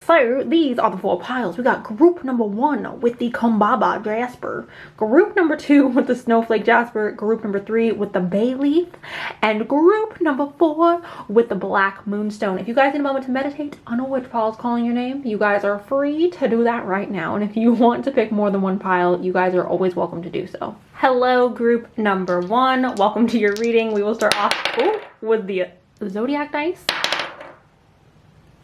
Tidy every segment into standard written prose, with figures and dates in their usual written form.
So these are the 4 piles. We got group number 1 with the Kumbaba Jasper, group number 2 with the Snowflake Jasper, group number 3 with the Bay Leaf, and group number 4 with the Black Moonstone. If you guys need a moment to meditate on which pile is calling your name, you guys are free to do that right now. And if you want to pick more than one pile, you guys are always welcome to do so. Hello, group number 1. Welcome to your reading. We will start off with the Zodiac dice.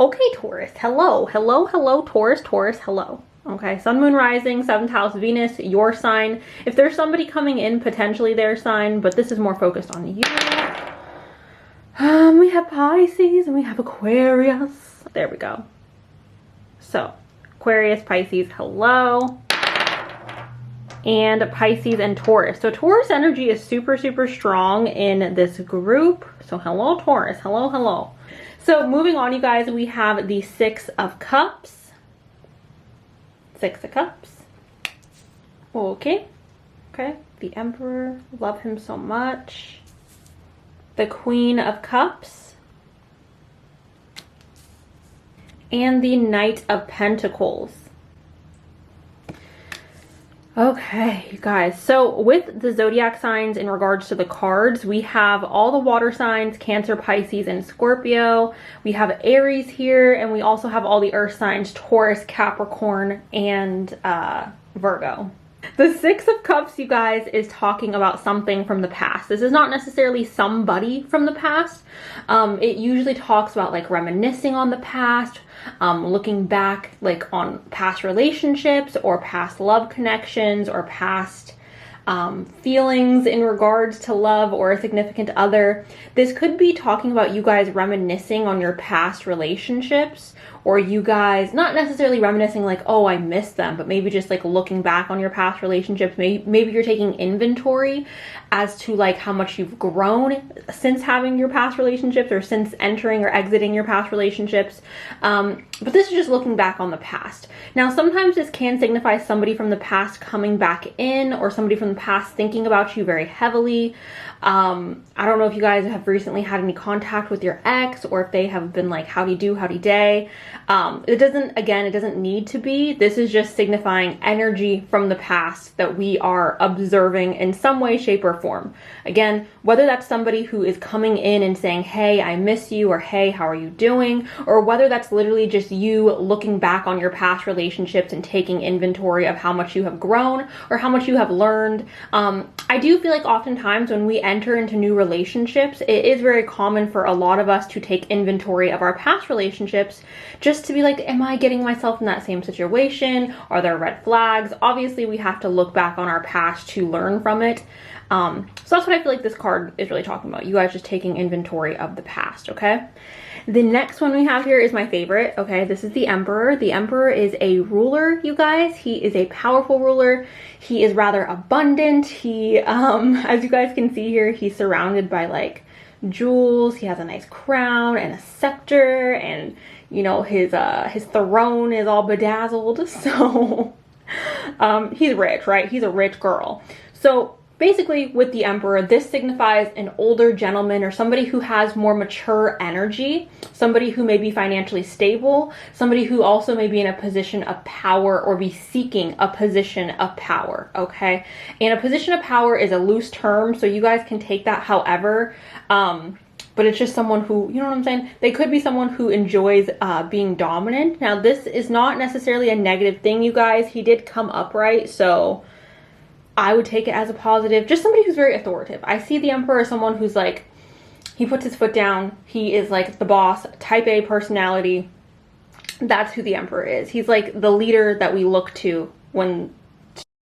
Okay, Taurus, hello, hello, hello, Taurus, Taurus, hello. Okay, Sun, Moon, Rising, 7th house, Venus, your sign. If there's somebody coming in, potentially their sign, but this is more focused on you. We have Pisces and we have Aquarius. There we go. So, Aquarius, Pisces, hello. And Pisces and Taurus. So Taurus energy is super, super strong in this group. So hello, Taurus, hello, hello. So moving on, you guys, we have the 6 of Cups. 6 of Cups. Okay. Okay. The Emperor. Love him so much. The Queen of Cups. And the Knight of Pentacles. Okay, you guys, so with the zodiac signs in regards to the cards, we have all the water signs, Cancer, Pisces, and Scorpio. We have Aries here, and we also have all the earth signs, Taurus, Capricorn, and Virgo. The 6 of Cups, you guys, is talking about something from the past. This is not necessarily somebody from the past. It usually talks about like reminiscing on the past, looking back like on past relationships or past love connections or past feelings in regards to love or a significant other. This could be talking about you guys reminiscing on your past relationships, or you guys not necessarily reminiscing like, oh, I miss them, but maybe just like looking back on your past relationships. Maybe you're taking inventory as to like how much you've grown since having your past relationships or since entering or exiting your past relationships. But this is just looking back on the past. Now, sometimes this can signify somebody from the past coming back in, or somebody from the past thinking about you very heavily. I don't know if you guys have recently had any contact with your ex, or if they have been like, howdy do, howdy day. It doesn't need to be. This is just signifying energy from the past that we are observing in some way, shape, or form. Again, whether that's somebody who is coming in and saying, hey, I miss you, or hey, how are you doing? Or whether that's literally just you looking back on your past relationships and taking inventory of how much you have grown or how much you have learned. I do feel like oftentimes when we enter into new relationships, it is very common for a lot of us to take inventory of our past relationships just to be like, am I getting myself in that same situation? Are there red flags? Obviously, we have to look back on our past to learn from it. So that's what I feel like this card is really talking about. You guys just taking inventory of the past, okay? The next one we have here is my favorite, okay? This is the Emperor. The Emperor is a ruler, you guys. He is a powerful ruler. He is rather abundant. He, as you guys can see here, he's surrounded by like jewels. He has a nice crown and a scepter, and you know, his throne is all bedazzled. So he's rich, right? He's a rich girl. So basically, with the Emperor, this signifies an older gentleman or somebody who has more mature energy, somebody who may be financially stable, somebody who also may be in a position of power or be seeking a position of power, okay? And a position of power is a loose term, so you guys can take that however, but it's just someone who, you know what I'm saying? They could be someone who enjoys being dominant. Now, this is not necessarily a negative thing, you guys. He did come upright, so I would take it as a positive. Just somebody who's very authoritative. I see the Emperor as someone who's like, he puts his foot down. He is like the boss, type A personality. That's who the Emperor is. He's like the leader that we look to when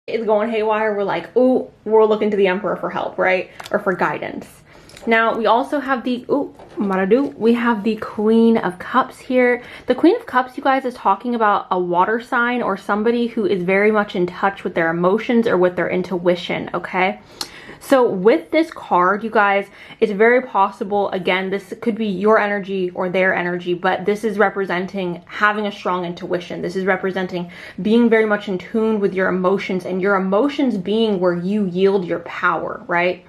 it's going haywire. We're like, ooh, we're looking to the Emperor for help, right? Or for guidance. Now, we also have the, we have the Queen of Cups here. The Queen of Cups, you guys, is talking about a water sign or somebody who is very much in touch with their emotions or with their intuition, okay? So with this card, you guys, it's very possible, again, this could be your energy or their energy, but this is representing having a strong intuition. This is representing being very much in tune with your emotions, and your emotions being where you yield your power, right?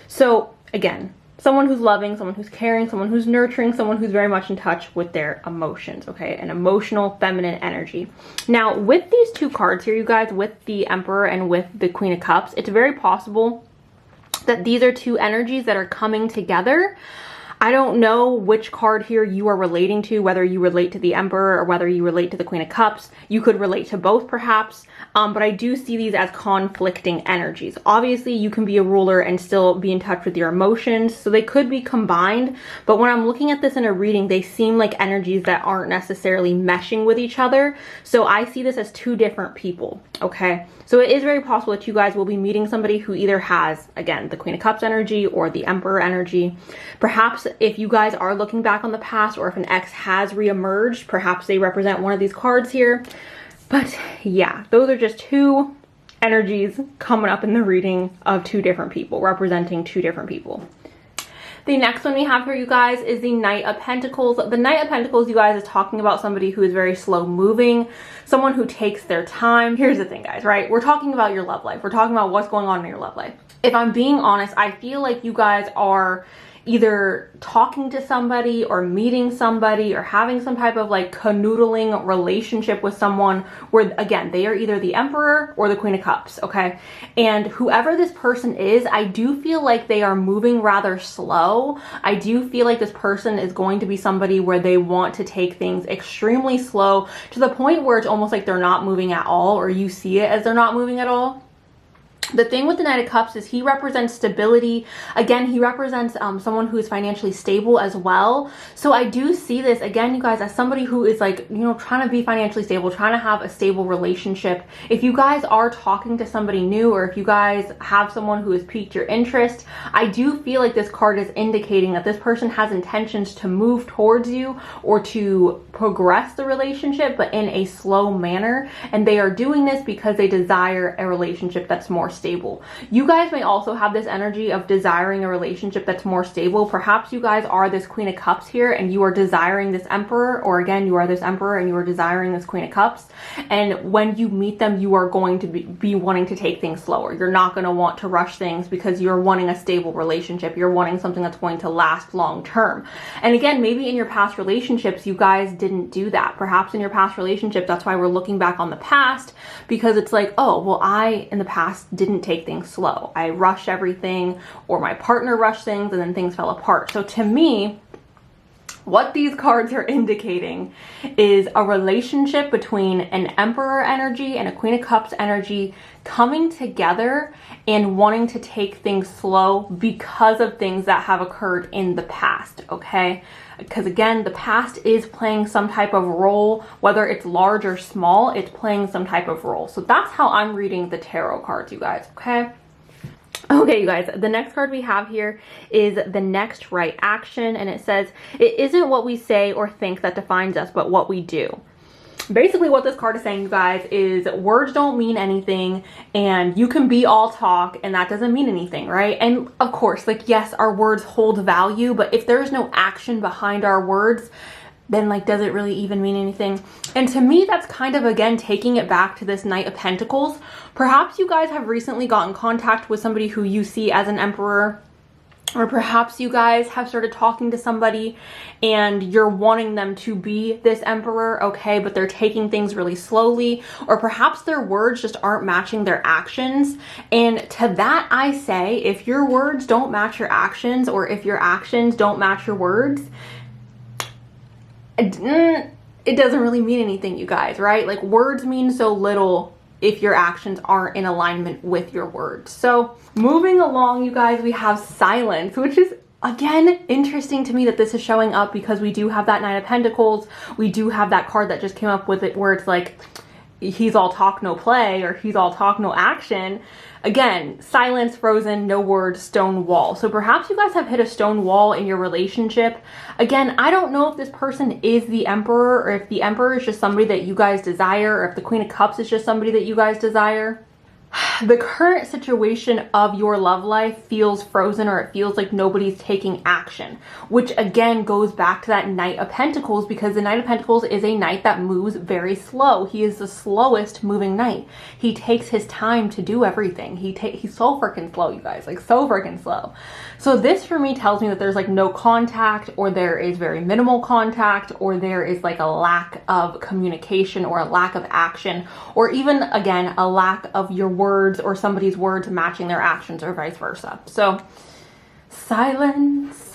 So again, someone who's loving, someone who's caring, someone who's nurturing, someone who's very much in touch with their emotions, okay? An emotional feminine energy. Now, with these two cards here, you guys, with the Emperor and with the Queen of Cups, it's very possible that these are two energies that are coming together. I don't know which card here you are relating to, whether you relate to the Emperor or whether you relate to the Queen of Cups. You could relate to both perhaps, but I do see these as conflicting energies. Obviously, you can be a ruler and still be in touch with your emotions, so they could be combined, but when I'm looking at this in a reading, they seem like energies that aren't necessarily meshing with each other, so I see this as two different people, okay? So it is very possible that you guys will be meeting somebody who either has, again, the Queen of Cups energy or the Emperor energy. Perhaps if you guys are looking back on the past, or if an ex has reemerged, perhaps they represent one of these cards here. But yeah, those are just two energies coming up in the reading of two different people, representing two different people. The next one we have here, you guys, is the Knight of Pentacles. The Knight of Pentacles, you guys, is talking about somebody who is very slow moving, someone who takes their time. Here's the thing, guys, right? We're talking about your love life. We're talking about what's going on in your love life. If I'm being honest, I feel like you guys are either talking to somebody or meeting somebody or having some type of like canoodling relationship with someone where, again, they are either the Emperor or the Queen of Cups, okay? And whoever this person is, I do feel like they are moving rather slow. I do feel like this person is going to be somebody where they want to take things extremely slow to the point where it's almost like they're not moving at all, or you see it as they're not moving at all. The thing with the Knight of Cups is he represents stability. Again, he represents someone who is financially stable as well. So I do see this, again, you guys, as somebody who is like, you know, trying to be financially stable, trying to have a stable relationship. If you guys are talking to somebody new, or if you guys have someone who has piqued your interest, I do feel like this card is indicating that this person has intentions to move towards you or to progress the relationship, but in a slow manner. And they are doing this because they desire a relationship that's more stable. You guys may also have this energy of desiring a relationship that's more stable. Perhaps you guys are this Queen of Cups here and you are desiring this Emperor, or again, you are this Emperor and you are desiring this Queen of Cups. And when you meet them, you are going to be wanting to take things slower. You're not going to want to rush things because you're wanting a stable relationship. You're wanting something that's going to last long term. And again, maybe in your past relationships, you guys didn't do that. Perhaps in your past relationship, that's why we're looking back on the past, because it's like, oh, well, I in the past didn't take things slow. I rushed everything, or my partner rushed things and then things fell apart. So to me, what these cards are indicating is a relationship between an Emperor energy and a Queen of Cups energy coming together and wanting to take things slow because of things that have occurred in the past, okay? Because again, the past is playing some type of role, whether it's large or small, it's playing some type of role. So that's how I'm reading the tarot cards, you guys, okay? Okay, you guys, the next card we have here is the next right action, and it says, it isn't what we say or think that defines us, but what we do. Basically what this card is saying, you guys, is words don't mean anything, and you can be all talk and that doesn't mean anything, right? And of course, like, yes, our words hold value, but if there's no action behind our words, then like, does it really even mean anything? And to me, that's kind of, again, taking it back to this Knight of Pentacles. Perhaps you guys have recently gotten contact with somebody who you see as an Emperor, or perhaps you guys have started talking to somebody and you're wanting them to be this Emperor, okay, but they're taking things really slowly, or perhaps their words just aren't matching their actions. And to that I say, if your words don't match your actions, or if your actions don't match your words, it doesn't really mean anything, you guys, right? Like, words mean so little if your actions aren't in alignment with your words. So moving along, you guys, we have silence, which is, again, interesting to me that this is showing up, because we do have that Knight of Pentacles. We do have that card that just came up with it where it's like, he's all talk, no play, or he's all talk, no action. Again, silence, frozen, no words, stone wall. So perhaps you guys have hit a stone wall in your relationship. Again, I don't know if this person is the Emperor, or if the Emperor is just somebody that you guys desire, or if the Queen of Cups is just somebody that you guys desire. the current situation of your love life feels frozen, or it feels like nobody's taking action, which again goes back to that Knight of Pentacles, because the Knight of Pentacles is a knight that moves very slow. He is the slowest moving knight. He takes his time to do everything. He's so freaking slow, you guys, like so freaking slow. So this for me tells me that there's like no contact, or there is very minimal contact, or there is like a lack of communication, or a lack of action, or even again a lack of your words or somebody's words matching their actions, or vice versa. So silence.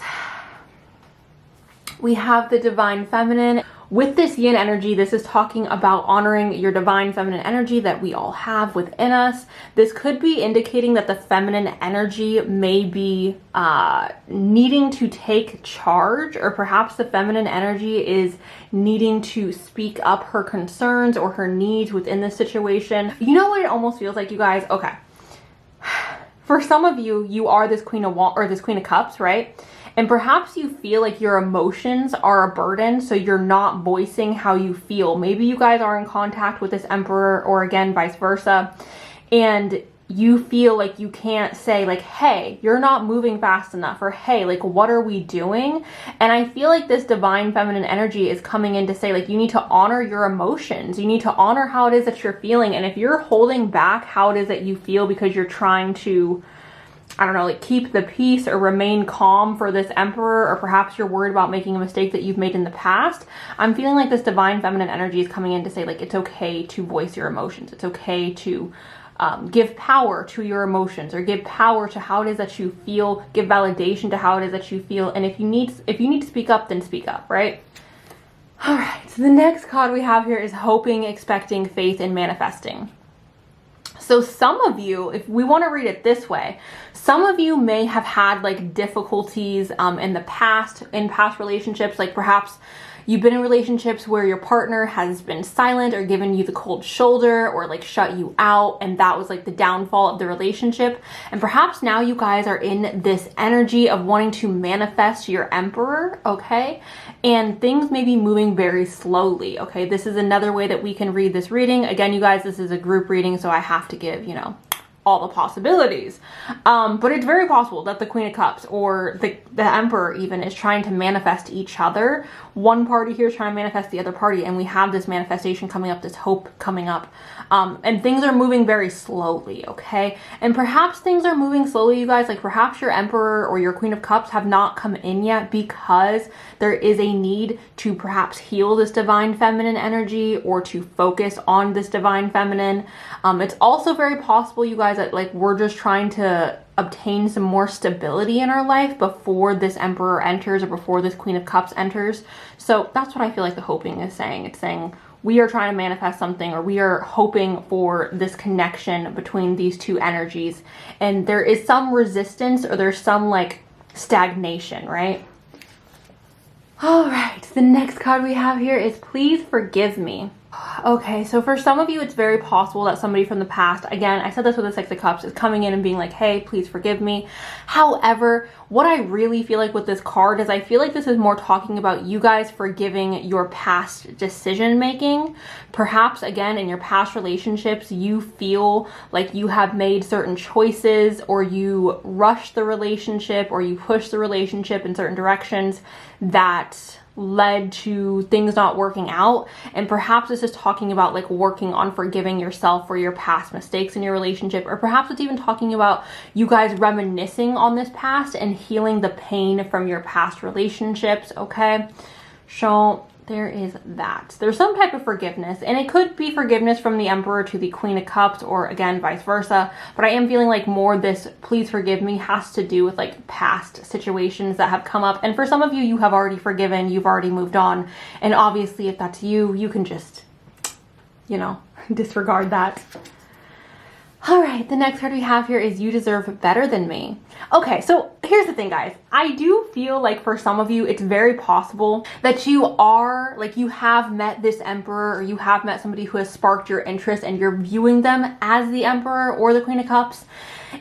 We have the Divine Feminine. With this yin energy, this is talking about honoring your divine feminine energy that we all have within us. This could be indicating that the feminine energy may be needing to take charge, or perhaps the feminine energy is needing to speak up her concerns or her needs within this situation. You know what it almost feels like, you guys? Okay. For some of you, you are this Queen of Cups, right? And perhaps you feel like your emotions are a burden, so you're not voicing how you feel. Maybe you guys are in contact with this Emperor, or again, vice versa, and you feel like you can't say like, hey, you're not moving fast enough, or hey, like, what are we doing? And I feel like this divine feminine energy is coming in to say like, you need to honor your emotions. You need to honor how it is that you're feeling. And if you're holding back how it is that you feel because you're trying to, I don't know, like keep the peace or remain calm for this Emperor, or perhaps you're worried about making a mistake that you've made in the past, I'm feeling like this divine feminine energy is coming in to say like, it's okay to voice your emotions. It's okay to give power to your emotions, or give power to how it is that you feel, give validation to how it is that you feel. And if you need to speak up, then speak up, right? All right, so the next card we have here is hoping, expecting, faith, and manifesting. So some of you, if we want to read it this way, some of you may have had like difficulties in past relationships. Like perhaps you've been in relationships where your partner has been silent, or given you the cold shoulder, or like shut you out, and that was like the downfall of the relationship. And perhaps now you guys are in this energy of wanting to manifest your Emperor, okay? And things may be moving very slowly, okay? This is another way that we can read this reading. Again, you guys, this is a group reading, so I have to give, you know, all the possibilities. But it's very possible that the Queen of Cups, or the Emperor even, is trying to manifest each other. One party here is trying to manifest the other party, and we have this manifestation coming up, this hope coming up. And things are moving very slowly, okay? And perhaps things are moving slowly, you guys. Like perhaps your Emperor or your Queen of Cups have not come in yet, because there is a need to perhaps heal this divine feminine energy, or to focus on this divine feminine. It's also very possible, you guys, that like we're just trying to obtain some more stability in our life before this Emperor enters, or before this Queen of Cups enters. So that's what I feel like the hoping is saying. It's saying we are trying to manifest something, or we are hoping for this connection between these two energies, and there is some resistance, or there's some like stagnation, right? All right, the next card we have here is Please Forgive Me. Okay, so for some of you, it's very possible that somebody from the past, again, I said this with the Six of Cups, is coming in and being like, hey, please forgive me. However, what I really feel like with this card is I feel like this is more talking about you guys forgiving your past decision making. Perhaps, again, in your past relationships, you feel like you have made certain choices, or you rush the relationship, or you push the relationship in certain directions that led to things not working out. And perhaps this is talking about like working on forgiving yourself for your past mistakes in your relationship, or perhaps it's even talking about you guys reminiscing on this past and healing the pain from your past relationships, okay? So there is that. There's some type of forgiveness, and it could be forgiveness from the Emperor to the Queen of Cups, or again, vice versa. But I am feeling like more this please forgive me has to do with like past situations that have come up. And for some of you, you have already forgiven, you've already moved on. And obviously if that's you, you can just, you know, disregard that. All right, the next card we have here is You Deserve Better Than Me. Okay, so here's the thing, guys. I do feel like for some of you, it's very possible that you are, like you have met this Emperor, or you have met somebody who has sparked your interest, and you're viewing them as the Emperor or the Queen of Cups.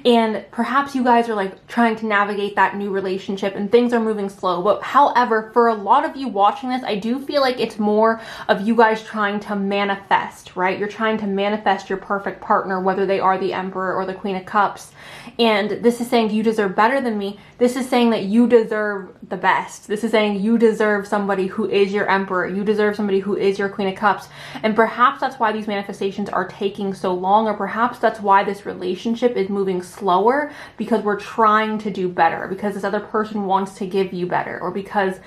and perhaps you guys are like trying to navigate that new relationship and things are moving slow. But however, for a lot of you watching this, I do feel like it's more of you guys trying to manifest, right? You're trying to manifest your perfect partner, whether they are the Emperor or the Queen of Cups. And this is saying you deserve better than me. This is saying that you deserve the best. This is saying you deserve somebody who is your Emperor. You deserve somebody who is your Queen of Cups. And perhaps that's why these manifestations are taking so long, or perhaps that's why this relationship is moving slower, because we're trying to do better, because this other person wants to give you better, or because,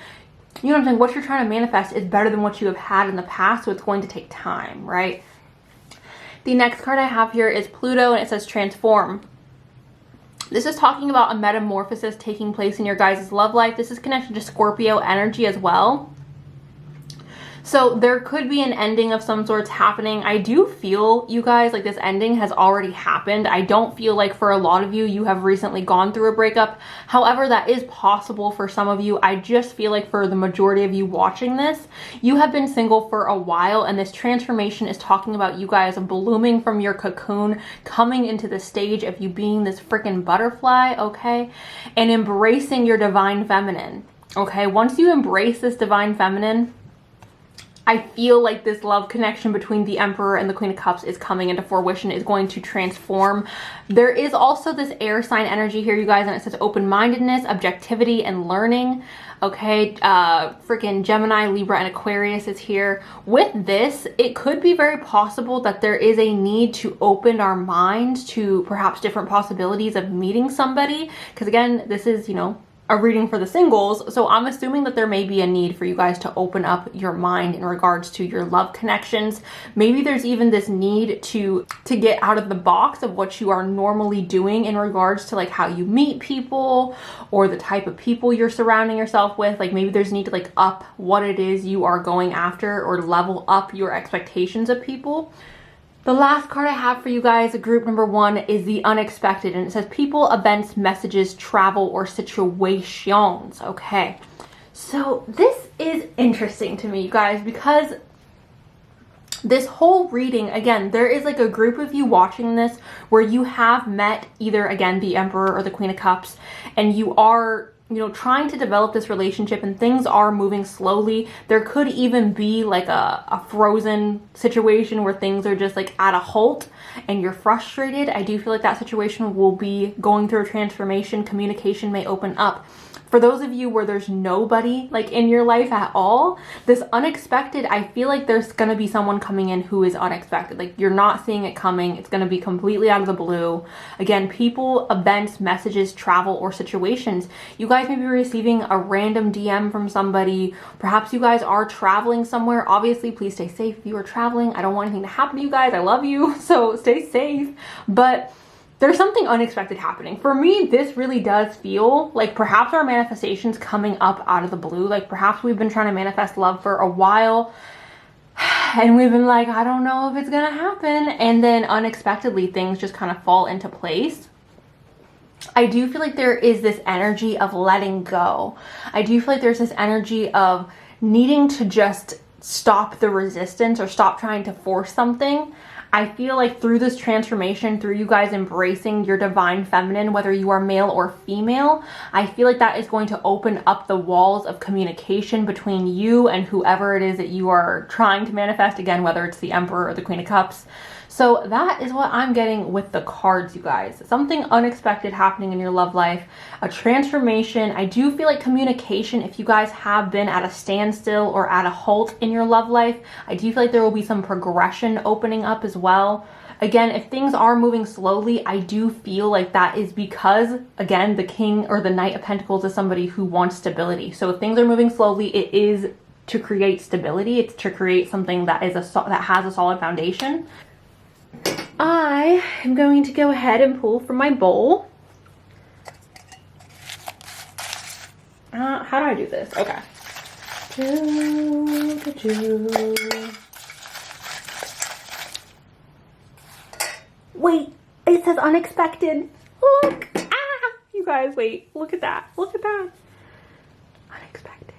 you know what I'm saying, what you're trying to manifest is better than what you have had in the past, so it's going to take time, right? The next card I have here is Pluto, and it says transform. This is talking about a metamorphosis taking place in your guys' love life. This is connected to Scorpio energy as well. So there could be an ending of some sorts happening. I do feel, you guys, like this ending has already happened. I don't feel like for a lot of you, you have recently gone through a breakup. However, that is possible for some of you. I just feel like for the majority of you watching this, you have been single for a while, and this transformation is talking about you guys blooming from your cocoon, coming into the stage of you being this freaking butterfly, okay? And embracing your divine feminine, okay? Once you embrace this divine feminine, I feel like this love connection between the Emperor and the Queen of Cups is coming into fruition, is going to transform. There is also this air sign energy here, you guys, and it says open-mindedness, objectivity, and learning. Okay, freaking Gemini, Libra, and Aquarius is here. With this, it could be very possible that there is a need to open our minds to perhaps different possibilities of meeting somebody. Because again, this is, you know, a reading for the singles, so I'm assuming that there may be a need for you guys to open up your mind in regards to your love connections. Maybe there's even this need to get out of the box of what you are normally doing in regards to like how you meet people or the type of people you're surrounding yourself with. Like maybe there's need to like up what it is you are going after, or level up your expectations of people. The last card I have for you guys, group number 1, is the unexpected, and it says people, events, messages, travel, or situations. Okay, so this is interesting to me, you guys, because this whole reading, again, there is like a group of you watching this where you have met either, again, the Emperor or the Queen of Cups, and you are, you know, trying to develop this relationship and things are moving slowly. There could even be like a frozen situation where things are just like at a halt and you're frustrated. I do feel like that situation will be going through a transformation. Communication may open up. For those of you where there's nobody like in your life at all, this unexpected, I feel like there's gonna be someone coming in who is unexpected. Like you're not seeing it coming. It's gonna be completely out of the blue. Again, people, events, messages, travel, or situations. You guys may be receiving a random DM from somebody. Perhaps you guys are traveling somewhere. Obviously, please stay safe if you are traveling. I don't want anything to happen to you guys. I love you, so stay safe. But there's something unexpected happening. For me, this really does feel like perhaps our manifestation's coming up out of the blue. Like perhaps we've been trying to manifest love for a while and we've been like, I don't know if it's gonna happen. And then unexpectedly things just kind of fall into place. I do feel like there is this energy of letting go. I do feel like there's this energy of needing to just stop the resistance or stop trying to force something. I feel like through this transformation, through you guys embracing your divine feminine, whether you are male or female, I feel like that is going to open up the walls of communication between you and whoever it is that you are trying to manifest, again, whether it's the Emperor or the Queen of Cups. So that is what I'm getting with the cards, you guys. Something unexpected happening in your love life, a transformation. I do feel like communication, if you guys have been at a standstill or at a halt in your love life, I do feel like there will be some progression opening up as well. Again, if things are moving slowly, I do feel like that is because, again, the King or the Knight of Pentacles is somebody who wants stability. So if things are moving slowly, it is to create stability. It's to create something that is that has a solid foundation. I am going to go ahead and pull from my bowl. How do I do this? Okay. Wait, it says unexpected. Look. You guys, wait. Look at that. Look at that. Unexpected.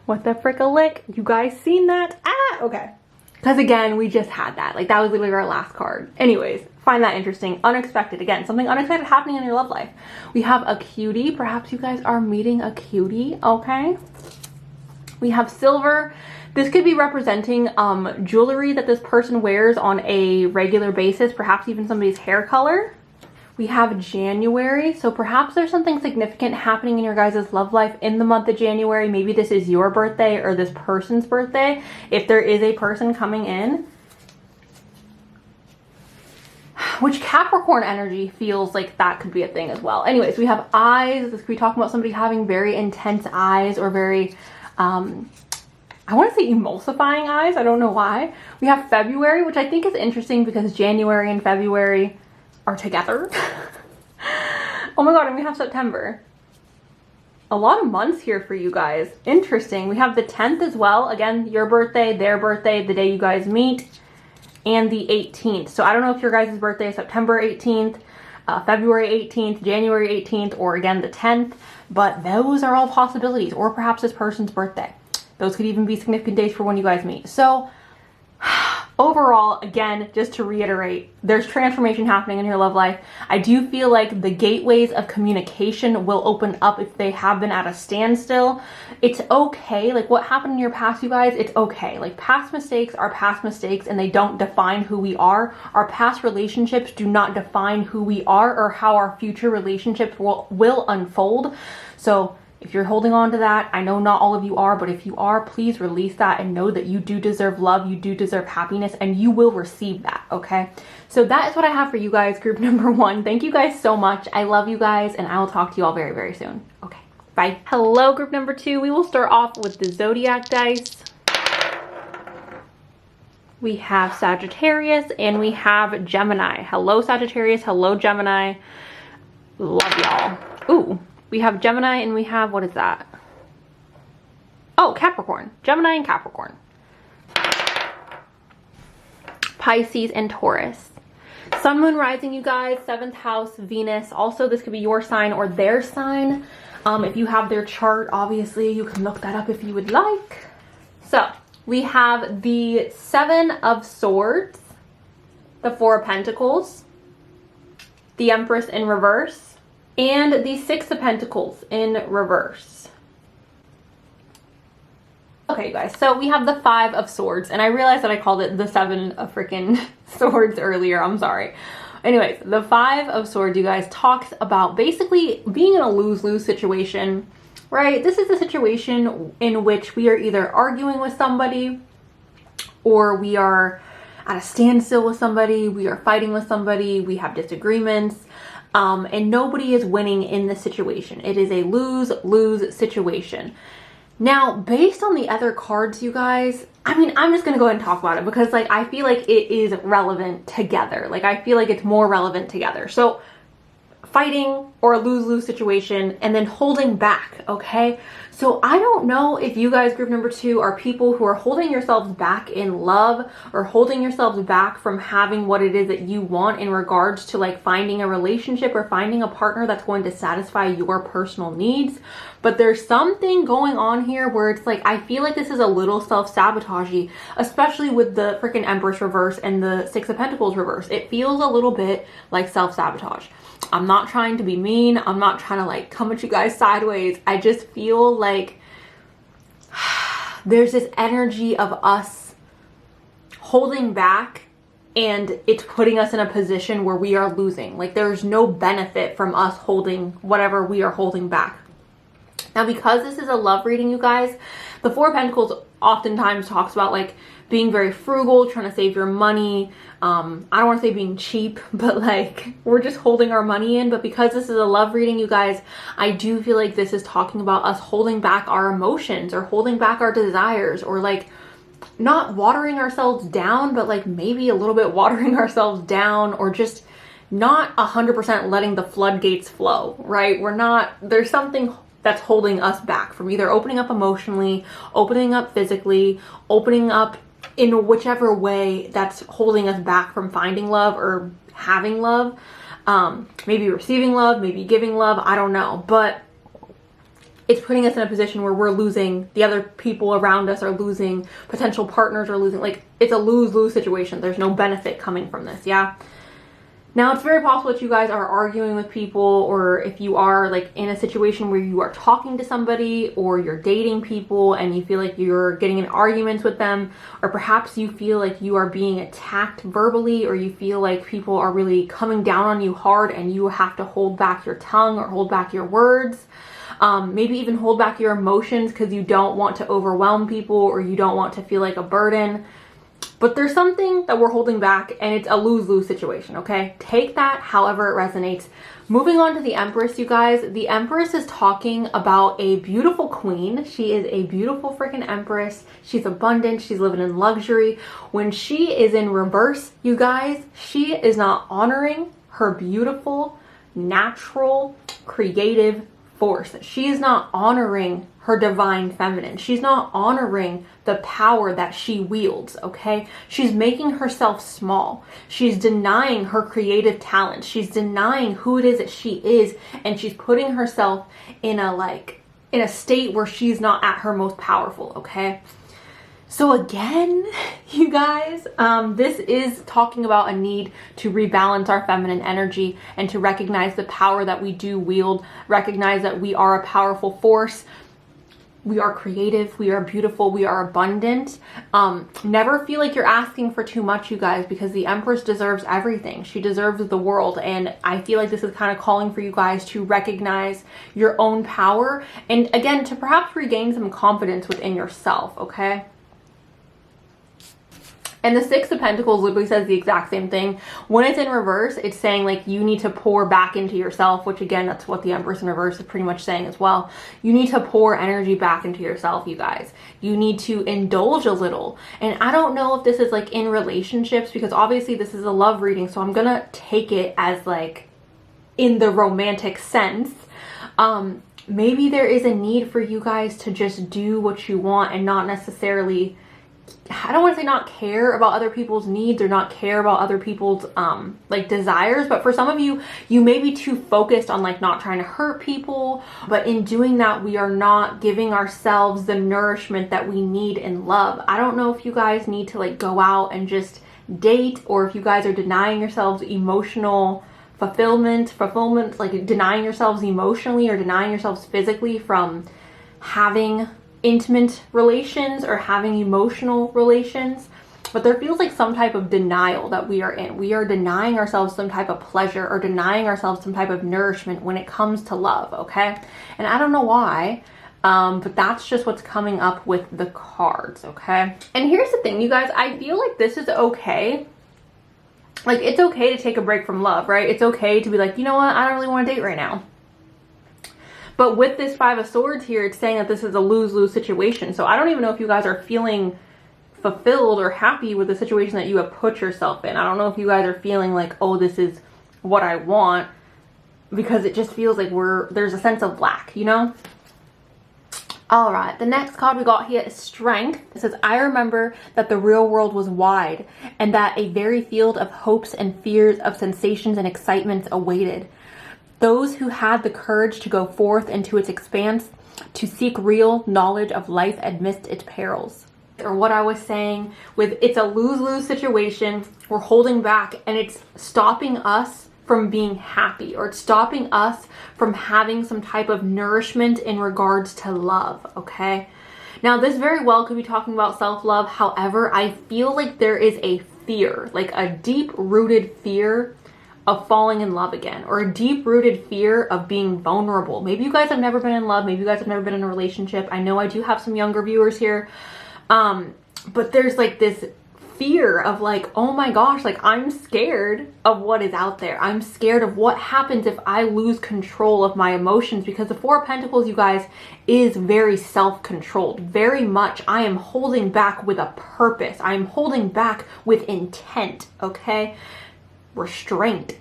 What the frick-a-lick? You guys seen that? Okay. Because again, we just had that. Like that was literally our last card. Anyways, find that interesting. Unexpected, again, something unexpected happening in your love life. We have a cutie. Perhaps you guys are meeting a cutie, okay? We have silver. This could be representing jewelry that this person wears on a regular basis, perhaps even somebody's hair color. We have January, so perhaps there's something significant happening in your guys' love life in the month of January. Maybe this is your birthday or this person's birthday, if there is a person coming in. Which Capricorn energy feels like that could be a thing as well. Anyways, we have eyes. This could be talking about somebody having very intense eyes or very, I want to say emulsifying eyes. I don't know why. We have February, which I think is interesting because January and February are together. Oh my god, and we have September. A lot of months here for you guys. Interesting. We have the 10th as well. Again, your birthday, their birthday, the day you guys meet, and the 18th. So I don't know if your guys' birthday is September 18th, February 18th, January 18th, or again the 10th, but those are all possibilities, or perhaps this person's birthday. Those could even be significant days for when you guys meet. So overall, again, just to reiterate, there's transformation happening in your love life. I do feel like the gateways of communication will open up if they have been at a standstill. It's okay. Like what happened in your past, you guys, it's okay. Like past mistakes are past mistakes and they don't define who we are. Our past relationships do not define who we are or how our future relationships will unfold. So if you're holding on to that, I know not all of you are, but if you are, please release that and know that you do deserve love, you do deserve happiness, and you will receive that, okay? So that is what I have for you guys, group number 1. Thank you guys so much. I love you guys, and I will talk to you all very, very soon. Okay, bye. Hello, group number 2. We will start off with the zodiac dice. We have Sagittarius, and we have Gemini. Hello, Sagittarius. Hello, Gemini. Love y'all. Ooh. We have Gemini and we have, what is that? Oh, Capricorn. Gemini and Capricorn. Pisces and Taurus. Sun, Moon, Rising, you guys. 7th house, Venus. Also, this could be your sign or their sign. If you have their chart, obviously, you can look that up if you would like. So, we have the 7 of Swords, the 4 of Pentacles, the Empress in reverse, and the 6 of Pentacles in reverse. Okay, you guys, so we have the 5 of Swords, and I realized that I called it the 7 of freaking Swords earlier. I'm sorry. Anyways, the 5 of Swords, you guys, talks about basically being in a lose-lose situation, right? This is a situation in which we are either arguing with somebody or we are at a standstill with somebody, we are fighting with somebody, we have disagreements. And nobody is winning in this situation. It is a lose-lose situation. Now, based on the other cards, you guys, I mean, I'm just going to go ahead and talk about it because, like, I feel like it is relevant together. Like, I feel like it's more relevant together. So, fighting or a lose-lose situation and then holding back, okay? So I don't know if you guys, group number 2, are people who are holding yourselves back in love or holding yourselves back from having what it is that you want in regards to like finding a relationship or finding a partner that's going to satisfy your personal needs. But there's something going on here where it's like, I feel like this is a little self-sabotagey, especially with the freaking Empress reverse and the 6 of Pentacles reverse. It feels a little bit like self-sabotage. I'm not trying to be mean. I'm not trying to like come at you guys sideways. I just feel like there's this energy of us holding back and it's putting us in a position where we are losing. Like there's no benefit from us holding whatever we are holding back. Now, because this is a love reading, you guys, the 4 of Pentacles oftentimes talks about like being very frugal, trying to save your money. I don't want to say being cheap, but like we're just holding our money in. But because this is a love reading, you guys, I do feel like this is talking about us holding back our emotions or holding back our desires or like not watering ourselves down, but like maybe a little bit watering ourselves down or just not 100% letting the floodgates flow, right? We're not, there's something that's holding us back from either opening up emotionally, opening up physically, opening up in whichever way that's holding us back from finding love or having love. Maybe receiving love, maybe giving love, I don't know. But it's putting us in a position where we're losing, the other people around us are losing, potential partners are losing. Like it's a lose-lose situation. There's no benefit coming from this, yeah? Now, it's very possible that you guys are arguing with people, or if you are like in a situation where you are talking to somebody or you're dating people and you feel like you're getting in arguments with them, or perhaps you feel like you are being attacked verbally, or you feel like people are really coming down on you hard and you have to hold back your tongue or hold back your words. Maybe even hold back your emotions because you don't want to overwhelm people or you don't want to feel like a burden. But there's something that we're holding back, and it's a lose-lose situation, okay? Take that however it resonates. Moving on to the Empress, you guys. The Empress is talking about a beautiful queen. She is a beautiful freaking Empress. She's abundant. She's living in luxury. When she is in reverse, you guys, she is not honoring her beautiful, natural, creative force. She is not honoring her divine feminine. She's not honoring the power that she wields, okay? She's making herself small. She's denying her creative talent. She's denying who it is that she is, and she's putting herself in a state where she's not at her most powerful, okay? So again, you guys, this is talking about a need to rebalance our feminine energy and to recognize the power that we do wield, recognize that we are a powerful force. We are creative, we are beautiful, we are abundant. Never feel like you're asking for too much, you guys, because the Empress deserves everything. She deserves the world. And I feel like this is kind of calling for you guys to recognize your own power and again, to perhaps regain some confidence within yourself, okay? And the Six of Pentacles literally says the exact same thing. When it's in reverse, it's saying like you need to pour back into yourself, which again, that's what the Empress in reverse is pretty much saying as well. You need to pour energy back into yourself, you guys. You need to indulge a little. And I don't know if this is like in relationships, because obviously this is a love reading, so I'm gonna take it as like in the romantic sense. Maybe there is a need for you guys to just do what you want and not necessarily, I don't want to say not care about other people's needs or not care about other people's like desires, but for some of you, you may be too focused on like not trying to hurt people, but in doing that, we are not giving ourselves the nourishment that we need in love. I don't know if you guys need to like go out and just date, or if you guys are denying yourselves emotional fulfillment, like denying yourselves emotionally or denying yourselves physically from having intimate relations or having emotional relations. But there feels like some type of denial that we are in. We are denying ourselves some type of pleasure or denying ourselves some type of nourishment when it comes to love, okay? And I don't know why, but that's just what's coming up with the cards, okay? And here's the thing, you guys, I feel like this is okay. Like, it's okay to take a break from love, right? It's okay to be like, you know what, I don't really want to date right now. But with this Five of Swords here, it's saying that this is a lose-lose situation. So I don't even know if you guys are feeling fulfilled or happy with the situation that you have put yourself in. I don't know if you guys are feeling like, oh, this is what I want, because it just feels like there's a sense of lack, you know? All right, the next card we got here is Strength. It says, I remember that the real world was wide and that a very field of hopes and fears, of sensations and excitements awaited. Those who had the courage to go forth into its expanse, to seek real knowledge of life amidst its perils. Or what I was saying with, it's a lose-lose situation. We're holding back and it's stopping us from being happy, or it's stopping us from having some type of nourishment in regards to love, okay? Now, this very well could be talking about self-love. However, I feel like there is a fear, like a deep-rooted fear of falling in love again, or a deep-rooted fear of being vulnerable. Maybe you guys have never been in love. Maybe you guys have never been in a relationship. I know I do have some younger viewers here. But there's like this fear of like, oh my gosh, like I'm scared of what is out there. I'm scared of what happens if I lose control of my emotions, because the Four of Pentacles, you guys, is very self-controlled. Very much, I am holding back with a purpose. I am holding back with intent, okay? Restraint.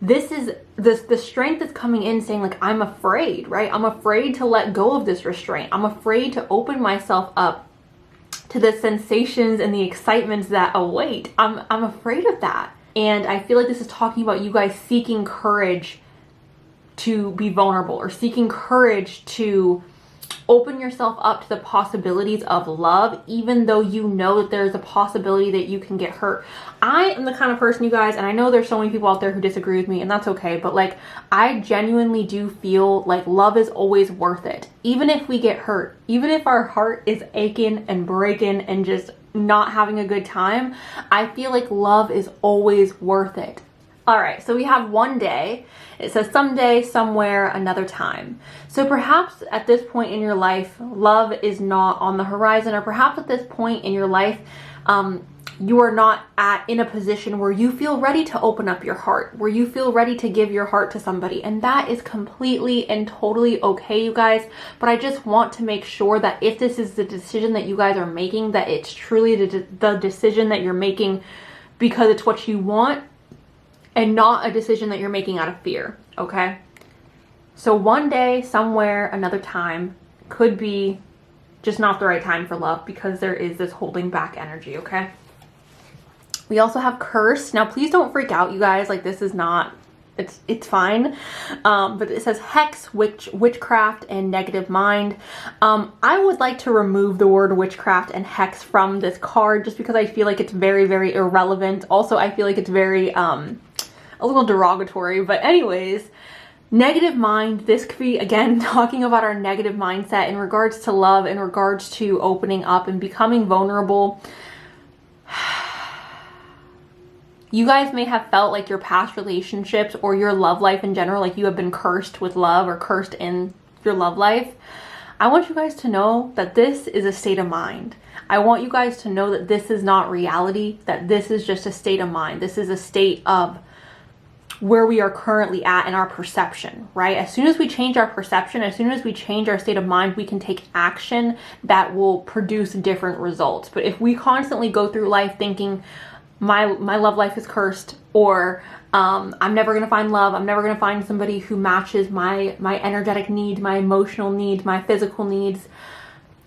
This is the strength that's coming in saying like, I'm afraid, right? I'm afraid to let go of this restraint. I'm afraid to open myself up to the sensations and the excitements that await. I'm afraid of that. And I feel like this is talking about you guys seeking courage to be vulnerable, or seeking courage to open yourself up to the possibilities of love, even though you know that there's a possibility that you can get hurt. I am the kind of person, you guys, and I know there's so many people out there who disagree with me, and that's okay, but like, I genuinely do feel like love is always worth it. Even if we get hurt, even if our heart is aching and breaking and just not having a good time, I feel like love is always worth it. All right, so we have one day. It says someday, somewhere, another time. So perhaps at this point in your life, love is not on the horizon, or perhaps at this point in your life, you are not in a position where you feel ready to open up your heart, where you feel ready to give your heart to somebody. And that is completely and totally okay, you guys. But I just want to make sure that if this is the decision that you guys are making, that it's truly the decision that you're making because it's what you want, and not a decision that you're making out of fear, okay? So one day, somewhere, another time could be just not the right time for love, because there is this holding back energy, okay? We also have curse. Now, please don't freak out, you guys. Like, this is not, it's fine. But it says hex, witchcraft, and negative mind. I would like to remove the word witchcraft and hex from this card, just because I feel like it's very, very irrelevant. Also, I feel like it's very, a little derogatory, but anyways, negative mind. This could be, again, talking about our negative mindset in regards to love, in regards to opening up and becoming vulnerable. You guys may have felt like your past relationships or your love life in general, like you have been cursed with love or cursed in your love life. I want you guys to know that this is a state of mind. I want you guys to know that this is not reality, that this is just a state of mind. This is a state of where we are currently at in our perception, right? As soon as we change our perception, as soon as we change our state of mind, we can take action that will produce different results. But if we constantly go through life thinking my love life is cursed, or I'm never gonna find love, I'm never gonna find somebody who matches my energetic needs, my emotional needs, my physical needs.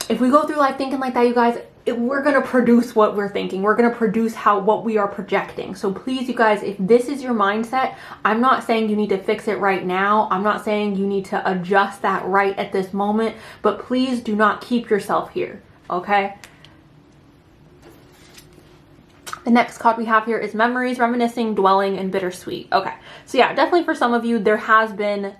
If we go through life thinking like that, you guys, we're going to produce what we're thinking. We're going to produce what we are projecting. So please, you guys, if this is your mindset, I'm not saying you need to fix it right now. I'm not saying you need to adjust that right at this moment, but please do not keep yourself here, okay? The next card we have here is memories, reminiscing, dwelling, and bittersweet. Okay, so yeah, definitely for some of you, there has been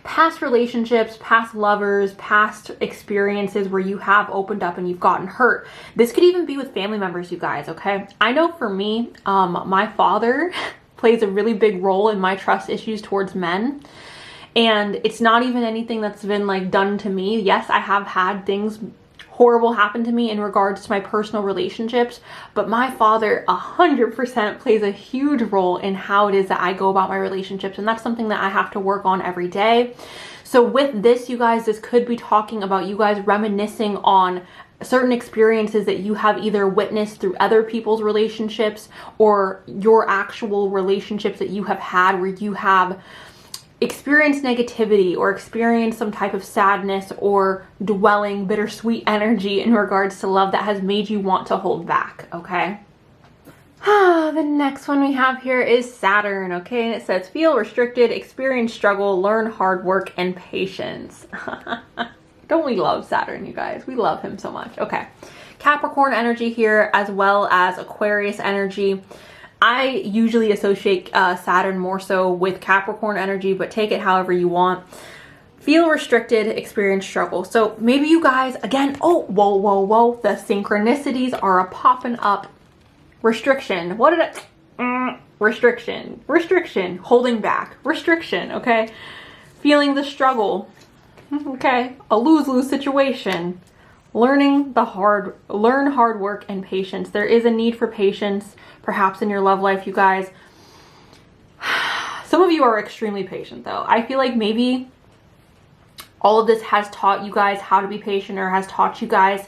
past relationships, past lovers, past experiences where you have opened up and you've gotten hurt. This could even be with family members, you guys, okay? I know for me, my father plays a really big role in my trust issues towards men. And it's not even anything that's been like done to me. Yes, I have had things horrible happen to me in regards to my personal relationships, but my father 100% plays a huge role in how it is that I go about my relationships, and that's something that I have to work on every day. So with this, you guys, this could be talking about you guys reminiscing on certain experiences that you have either witnessed through other people's relationships or your actual relationships that you have had, where you have experience negativity or experience some type of sadness or dwelling, bittersweet energy in regards to love that has made you want to hold back, okay? The next one we have here is Saturn, okay? And it says, feel restricted, experience struggle, learn hard work, and patience. Don't we love Saturn, you guys? We love him so much. Okay. Capricorn energy here, as well as Aquarius energy. I usually associate Saturn more so with Capricorn energy, but take it however you want. Feel restricted, experience struggle. So maybe you guys, again, oh, whoa. The synchronicities are a popping up. Restriction. What did I... Restriction. Holding back. Restriction, okay? Feeling the struggle. Okay? A lose-lose situation. Learn hard work and patience. There is a need for patience, perhaps in your love life, you guys. Some of you are extremely patient, though. I feel like maybe all of this has taught you guys how to be patient, or has taught you guys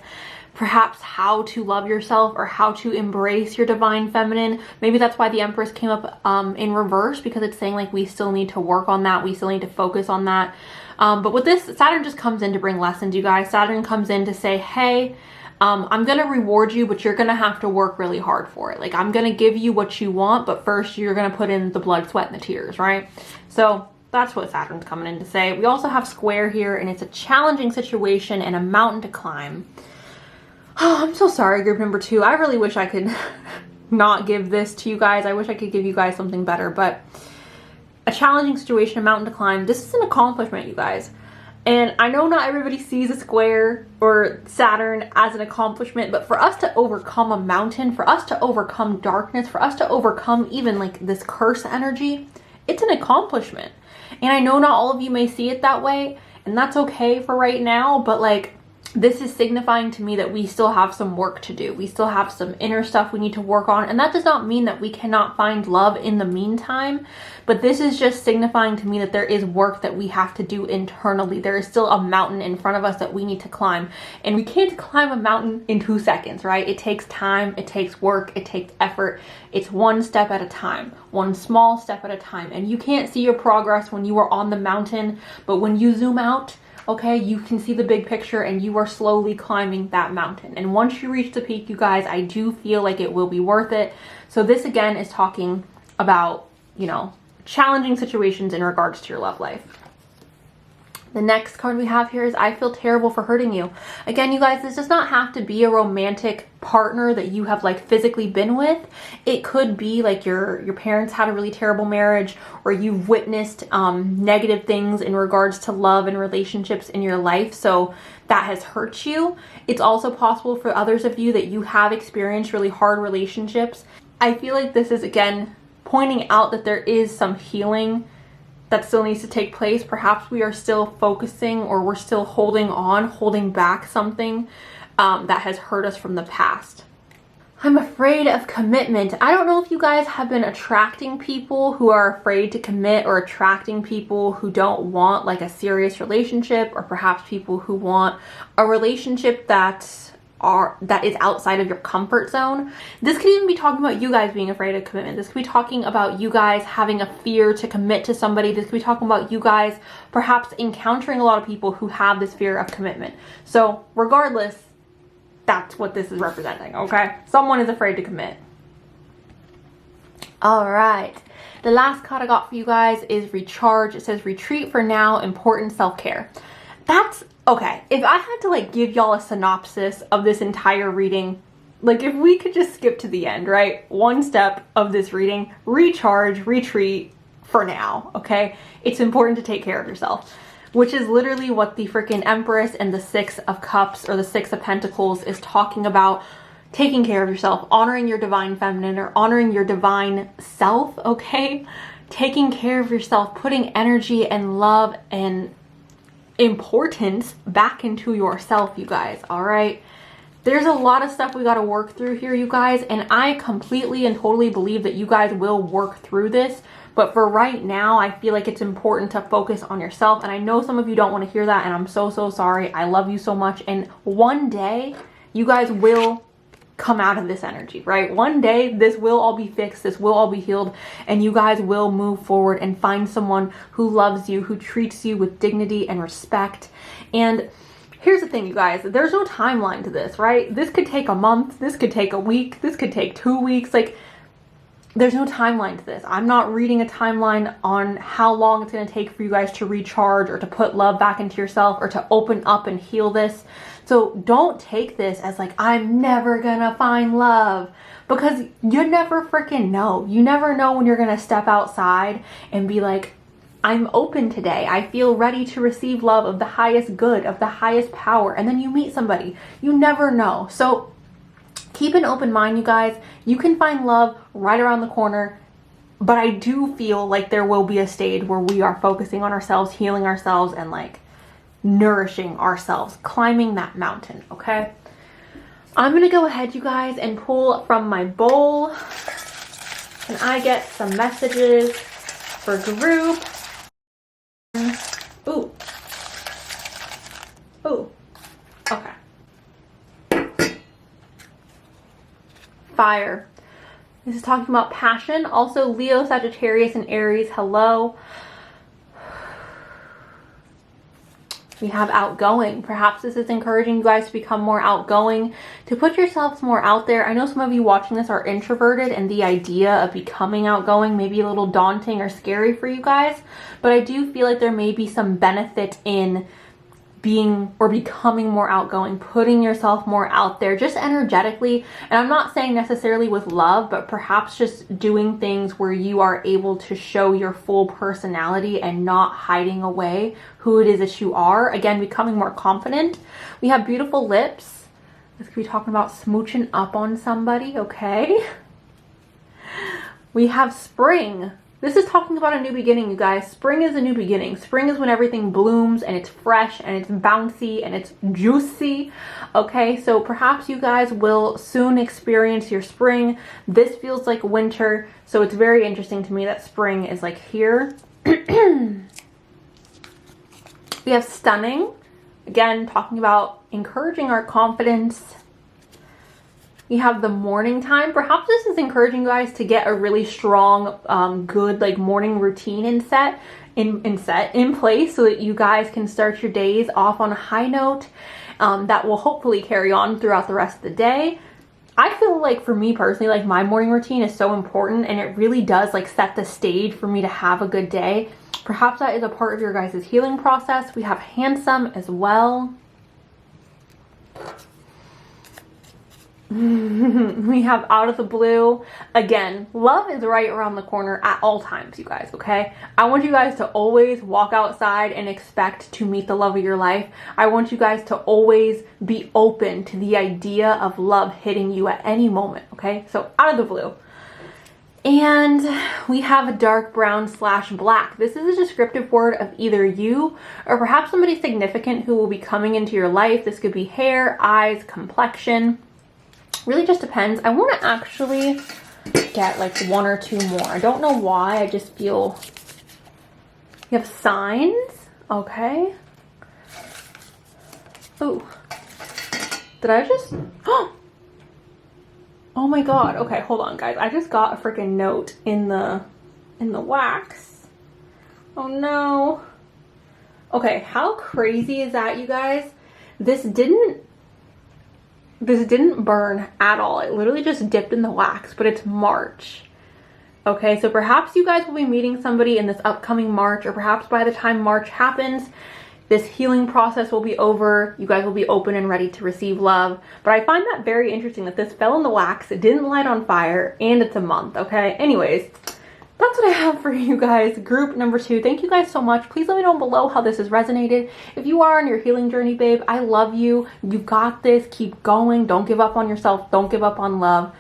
perhaps how to love yourself or how to embrace your divine feminine. Maybe that's why the Empress came up in reverse, because it's saying like we still need to work on that. We still need to focus on that. But with this, Saturn just comes in to bring lessons, you guys. Saturn comes in to say, hey, I'm going to reward you, but you're going to have to work really hard for it. Like, I'm going to give you what you want, but first you're going to put in the blood, sweat, and the tears, right? So That's what Saturn's coming in to say. We also have square here, and it's a challenging situation and a mountain to climb. Oh, I'm so sorry, group number 2. I really wish I could not give this to you guys. I wish I could give you guys something better, but a challenging situation, a mountain to climb. This is an accomplishment, you guys. And I know not everybody sees a square or Saturn as an accomplishment, but for us to overcome a mountain, for us to overcome darkness, for us to overcome even like this curse energy, it's an accomplishment. And I know not all of you may see it that way, and that's okay for right now, but like, this is signifying to me that we still have some work to do. We still have some inner stuff we need to work on. And that does not mean that we cannot find love in the meantime. But this is just signifying to me that there is work that we have to do internally. There is still a mountain in front of us that we need to climb. And we can't climb a mountain in 2 seconds, right? It takes time, it takes work, it takes effort. It's one step at a time, one small step at a time. And you can't see your progress when you are on the mountain. But when you zoom out, okay, you can see the big picture and you are slowly climbing that mountain. And once you reach the peak, you guys, I do feel like it will be worth it. So this again is talking about, you know, challenging situations in regards to your love life. The next card we have here is I feel terrible for hurting you. Again, you guys, this does not have to be a romantic partner that you have like physically been with. It could be like your parents had a really terrible marriage, or you've witnessed negative things in regards to love and relationships in your life. So that has hurt you. It's also possible for others of you that you have experienced really hard relationships. I feel like this is again pointing out that there is some healing that still needs to take place. Perhaps we are still focusing, or we're still holding back something that has hurt us from the past. I'm afraid of commitment. I don't know if you guys have been attracting people who are afraid to commit, or attracting people who don't want like a serious relationship, or perhaps people who want a relationship that is outside of your comfort zone. This could even be talking about you guys being afraid of commitment. This could be talking about you guys having a fear to commit to somebody. This could be talking about you guys perhaps encountering a lot of people who have this fear of commitment. So regardless, that's what this is representing, okay? Someone is afraid to commit. All right. The last card I got for you guys is recharge. It says retreat for now, important self-care. That's okay. If I had to like give y'all a synopsis of this entire reading, like if we could just skip to the end, right? One step of this reading, recharge, retreat for now, okay? It's important to take care of yourself, which is literally what the freaking Empress and the 6 of Cups, or the 6 of Pentacles, is talking about. Taking care of yourself, honoring your divine feminine, or honoring your divine self, okay? Taking care of yourself, putting energy and love and importance back into yourself, you guys, all right? There's a lot of stuff we got to work through here, you guys, and I completely and totally believe that you guys will work through this. But for right now, I feel like it's important to focus on yourself. And I know some of you don't want to hear that, and I'm so sorry. I love you so much. And one day, you guys will come out of this energy, right? One day, this will all be fixed. This will all be healed. And you guys will move forward and find someone who loves you, who treats you with dignity and respect. And here's the thing, you guys. There's no timeline to this, right? This could take a month. This could take a week. This could take 2 weeks. Like, there's no timeline to this. I'm not reading a timeline on how long it's going to take for you guys to recharge, or to put love back into yourself, or to open up and heal this. So don't take this as like, I'm never gonna find love, because you never freaking know. You never know when you're gonna step outside and be like, I'm open today. I feel ready to receive love of the highest good, of the highest power. And then you meet somebody. You never know. So keep an open mind, you guys. You can find love right around the corner. But I do feel like there will be a stage where we are focusing on ourselves, healing ourselves, and like nourishing ourselves, climbing that mountain, okay? I'm gonna go ahead, you guys, and pull from my bowl. Can I get some messages for group? Ooh. Ooh. Okay. Fire. This is talking about passion. Also, Leo, Sagittarius, and Aries, hello. We have outgoing. Perhaps this is encouraging you guys to become more outgoing, to put yourselves more out there. I know some of you watching this are introverted, and the idea of becoming outgoing may be a little daunting or scary for you guys, but I do feel like there may be some benefit in being or becoming more outgoing, putting yourself more out there just energetically. And I'm not saying necessarily with love, but perhaps just doing things where you are able to show your full personality and not hiding away who it is that you are. Again, becoming more confident. We have beautiful lips. This could be talking about smooching up on somebody, okay? We have spring. This is talking about a new beginning, you guys. Spring is a new beginning. Spring is when everything blooms and it's fresh and it's bouncy and it's juicy. Okay, so perhaps you guys will soon experience your spring. This feels like winter, so it's very interesting to me that spring is like here. We have stunning. Again, talking about encouraging our confidence. We have the morning time. Perhaps this is encouraging you guys to get a really strong, good like morning routine in place so that you guys can start your days off on a high note that will hopefully carry on throughout the rest of the day. I feel like for me personally, like my morning routine is so important, and it really does like set the stage for me to have a good day. Perhaps that is a part of your guys' healing process. We have handsome as well. We have out of the blue. Again, love is right around the corner at all times, you guys, okay? I want you guys to always walk outside and expect to meet the love of your life. I want you guys to always be open to the idea of love hitting you at any moment, okay? So out of the blue. And we have a dark brown / black. This is a descriptive word of either you or perhaps somebody significant who will be coming into your life. This could be hair, eyes, complexion. Really just depends. I want to actually get like 1 or 2 more. I don't know why. I just feel you have signs. Okay. Oh, did I just? Oh my god. Okay, hold on, guys. I just got a freaking note in the wax. Oh no. Okay, how crazy is that, you guys? This didn't burn at all. It literally just dipped in the wax, but it's March. Okay, so perhaps you guys will be meeting somebody in this upcoming March, or perhaps by the time March happens, this healing process will be over. You guys will be open and ready to receive love. But I find that very interesting that this fell in the wax, it didn't light on fire, and it's a month, okay? Anyways, that's what I have for you guys. Group number 2. Thank you guys so much. Please let me know below how this has resonated. If you are on your healing journey, babe, I love you. You got this. Keep going. Don't give up on yourself. Don't give up on love.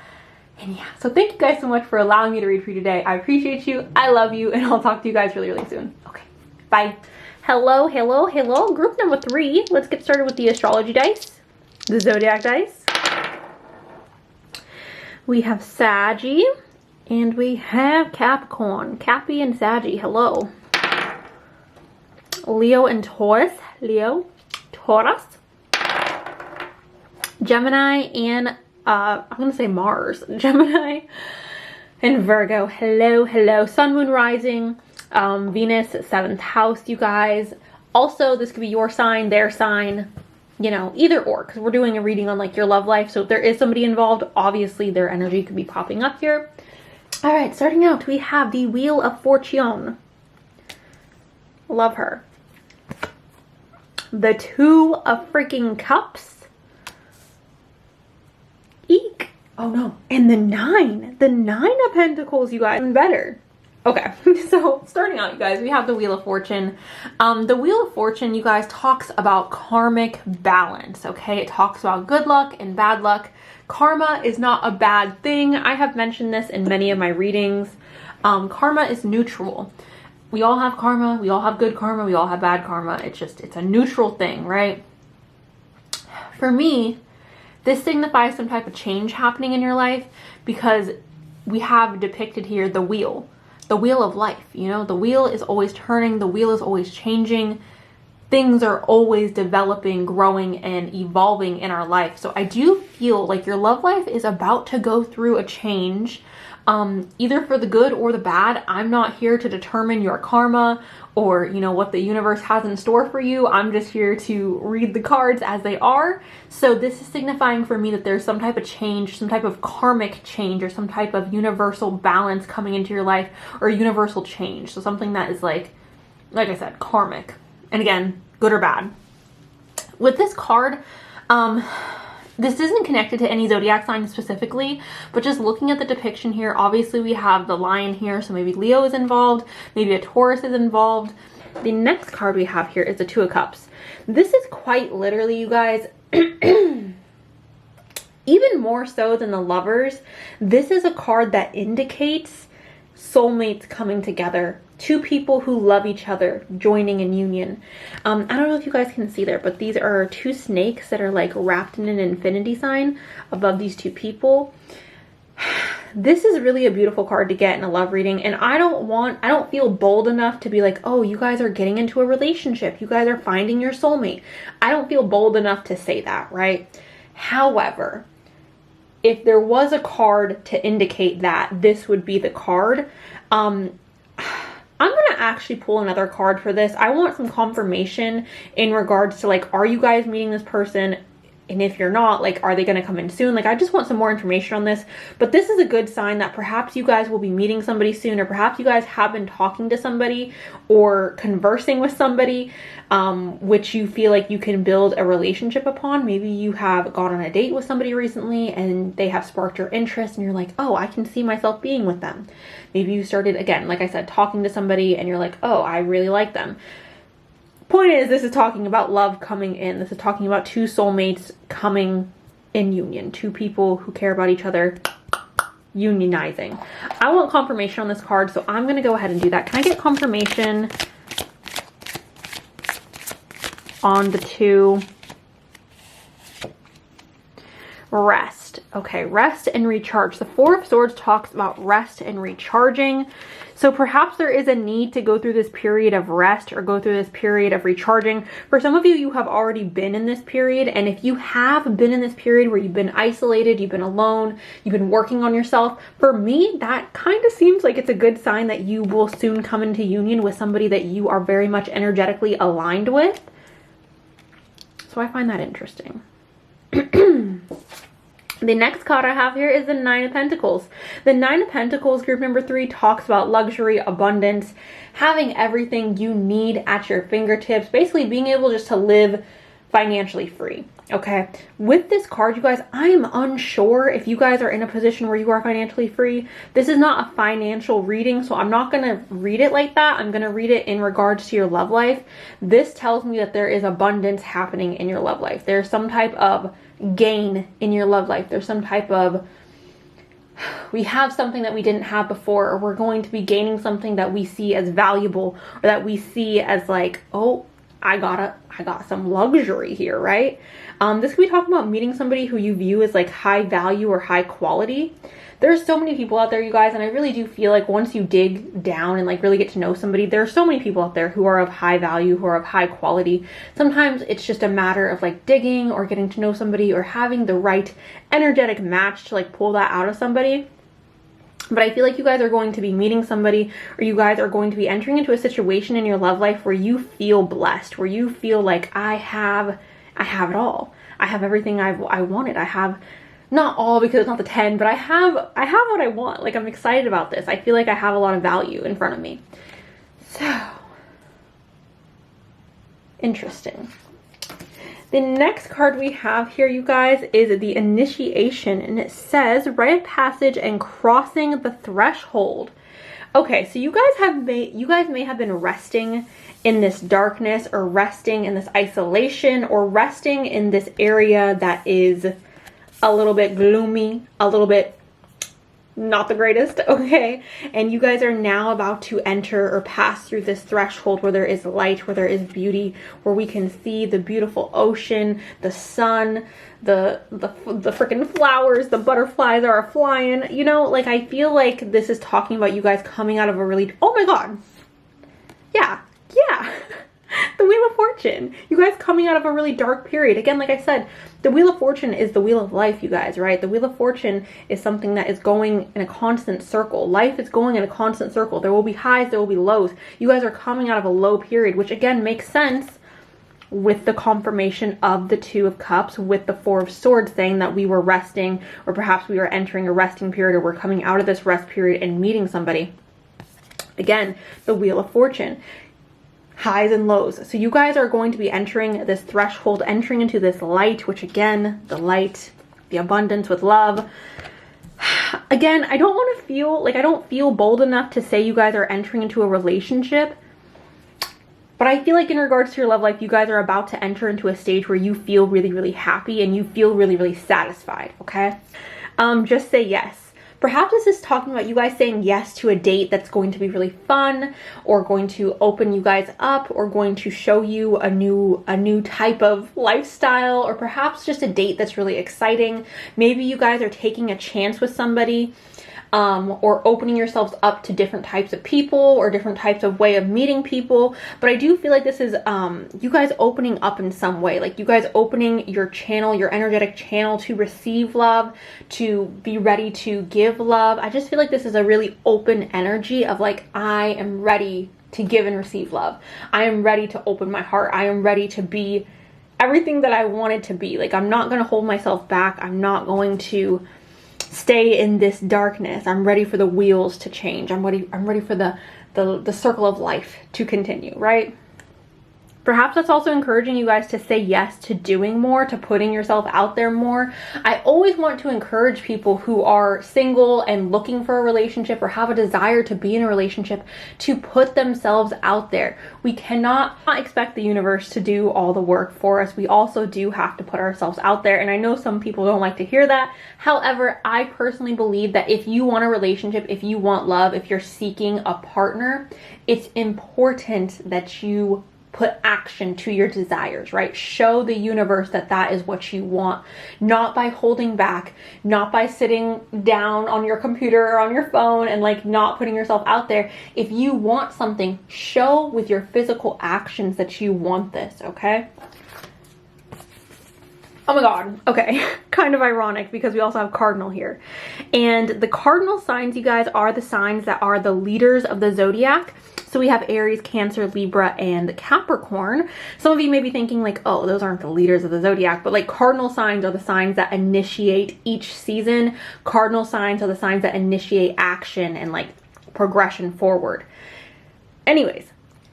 And yeah, so thank you guys so much for allowing me to read for you today. I appreciate you. I love you. And I'll talk to you guys really, really soon. Okay, bye. Hello, hello, hello. Group number 3. Let's get started with the astrology dice. The zodiac dice. We have Saggy. And we have Capricorn, Cappy and Saggy, hello. Leo and Taurus, Leo, Taurus. Gemini and, I'm going to say Mars. Gemini and Virgo, hello, hello. Sun, Moon, Rising, Venus, 7th house, you guys. Also, this could be your sign, their sign, you know, either or, because we're doing a reading on like your love life. So if there is somebody involved, obviously their energy could be popping up here. All right, starting out, we have the Wheel of Fortune. Love her. The 2 of freaking Cups. Eek. Oh no. And the 9. The 9 of Pentacles, you guys. Even better. Okay, so starting out, you guys, we have the Wheel of Fortune. The Wheel of Fortune, you guys, talks about karmic balance, okay? It talks about good luck and bad luck. Karma is not a bad thing. I have mentioned this in many of my readings. Karma is neutral. We all have karma. We all have good karma. We all have bad karma. It's a neutral thing, right? For me, this signifies some type of change happening in your life because we have depicted here the wheel of life. You know, the wheel is always turning. The wheel is always changing. Things are always developing, growing, and evolving in our life. So I do feel like your love life is about to go through a change. either for the good or the bad. I'm not here to determine your karma or, you know, what the universe has in store for you. I'm just here to read the cards as they are. So this is signifying for me that there's some type of change, some type of karmic change, or some type of universal balance coming into your life, or universal change. So something that is like I said, karmic. And again, good or bad. With this card, this isn't connected to any zodiac sign specifically, but just looking at the depiction here, obviously we have the lion here, so maybe Leo is involved, maybe a Taurus is involved. The next card we have here is the Two of Cups. This is quite literally, you guys, even more so than the Lovers, this is a card that indicates soulmates coming together. Two people who love each other joining in union. I don't know if you guys can see there, but these are two snakes that are like wrapped in an infinity sign above these two people. This is really a beautiful card to get in a love reading, and I don't feel bold enough to be like, oh, you guys are getting into a relationship, you guys are finding your soulmate. I don't feel bold enough to say that, right? However, if there was a card to indicate that, this would be the card. I'm going to actually pull another card for this. I want some confirmation in regards to, like, are you guys meeting this person? And if you're not, like, are they going to come in soon? Like, I just want some more information on this. But this is a good sign that perhaps you guys will be meeting somebody soon, or perhaps you guys have been talking to somebody or conversing with somebody, which you feel like you can build a relationship upon. Maybe you have gone on a date with somebody recently and they have sparked your interest and you're like, oh, I can see myself being with them. Maybe you started, again, like I said, talking to somebody and you're like, oh, I really like them. Point is, this is talking about love coming in. This is talking about two soulmates coming in union. Two people who care about each other unionizing. I want confirmation on this card, so I'm going to go ahead and do that. Can I get confirmation on the two? Rest. Okay, rest and recharge. The Four of Swords talks about rest and recharging. So perhaps there is a need to go through this period of rest or go through this period of recharging. For some of you, you have already been in this period. And if you have been in this period where you've been isolated, you've been alone, you've been working on yourself, for me, that kind of seems like it's a good sign that you will soon come into union with somebody that you are very much energetically aligned with. So I find that interesting. The next card I have here is the Nine of Pentacles. The Nine of Pentacles, group number 3, talks about luxury, abundance, having everything you need at your fingertips, basically being able just to live financially free. Okay, with this card, you guys, I am unsure if you guys are in a position where you are financially free. This is not a financial reading, so I'm not going to read it like that. I'm going to read it in regards to your love life. This tells me that there is abundance happening in your love life. There's some type of gain in your love life. There's some type of, we have something that we didn't have before, or we're going to be gaining something that we see as valuable, or that we see as like, oh, I got some luxury here, right? This could be talking about meeting somebody who you view as like high value or high quality. There's so many people out there, you guys, and I really do feel like once you dig down and like really get to know somebody, there are so many people out there who are of high value, who are of high quality. Sometimes it's just a matter of like digging or getting to know somebody or having the right energetic match to like pull that out of somebody. But I feel like you guys are going to be meeting somebody, or you guys are going to be entering into a situation in your love life where you feel blessed, where you feel like I have it all. I have everything I wanted. I have, not all because it's not the 10, but I have what I want. Like, I'm excited about this. I feel like I have a lot of value in front of me. So, interesting. The next card we have here, you guys, is the Initiation, and it says rite of passage and crossing the threshold. Okay, so you guys may have been resting in this darkness, or resting in this isolation, or resting in this area that is a little bit gloomy, a little bit not the greatest, okay? And you guys are now about to enter or pass through this threshold where there is light, where there is beauty, where we can see the beautiful ocean, the sun, the freaking flowers, the butterflies are flying. You know, like, I feel like this is talking about you guys coming out of a really, oh my god, yeah, the Wheel of Fortune. Fortune. You guys coming out of a really dark period. Again, like I said, the Wheel of Fortune is the Wheel of Life, you guys, right? The Wheel of Fortune is something that is going in a constant circle. Life is going in a constant circle. There will be highs, there will be lows. You guys are coming out of a low period, which again makes sense with the confirmation of the Two of Cups, with the Four of Swords saying that we were resting, or perhaps we are entering a resting period, or we're coming out of this rest period and meeting somebody. Again, the Wheel of Fortune, highs and lows. So you guys are going to be entering this threshold, entering into this light, which again, the light, the abundance with love. Again, I don't want to feel like, I don't feel bold enough to say you guys are entering into a relationship. But I feel like in regards to your love life, you guys are about to enter into a stage where you feel really, really happy and you feel really, really satisfied, okay? Just say yes. Perhaps this is talking about you guys saying yes to a date that's going to be really fun, or going to open you guys up, or going to show you a new type of lifestyle, or perhaps just a date that's really exciting. Maybe you guys are taking a chance with somebody. Or opening yourselves up to different types of people or different types of way of meeting people. But I do feel like this is you guys opening up in some way, like you guys opening your channel, your energetic channel to receive love, to be ready to give love. I just feel like this is a really open energy of like, I am ready to give and receive love. I am ready to open my heart. I am ready to be everything that I wanted to be. Like, I'm not going to hold myself back. I'm not going to stay in this darkness. I'm ready for the wheels to change. I'm ready for the circle of life to continue, right? Perhaps that's also encouraging you guys to say yes to doing more, to putting yourself out there more. I always want to encourage people who are single and looking for a relationship or have a desire to be in a relationship to put themselves out there. We cannot expect the universe to do all the work for us. We also do have to put ourselves out there. And I know some people don't like to hear that. However, I personally believe that if you want a relationship, if you want love, if you're seeking a partner, it's important that you put action to your desires, right? Show the universe that that is what you want, not by holding back, not by sitting down on your computer or on your phone and like not putting yourself out there. If you want something, show with your physical actions that you want this, okay? Oh my God. Okay. Kind of ironic because we also have Cardinal here. And the Cardinal signs, you guys, are the signs that are the leaders of the zodiac. So we have Aries, Cancer, Libra, and Capricorn. Some of you may be thinking like, oh, those aren't the leaders of the zodiac, but like cardinal signs are the signs that initiate each season. Cardinal signs are the signs that initiate action and like progression forward. Anyways,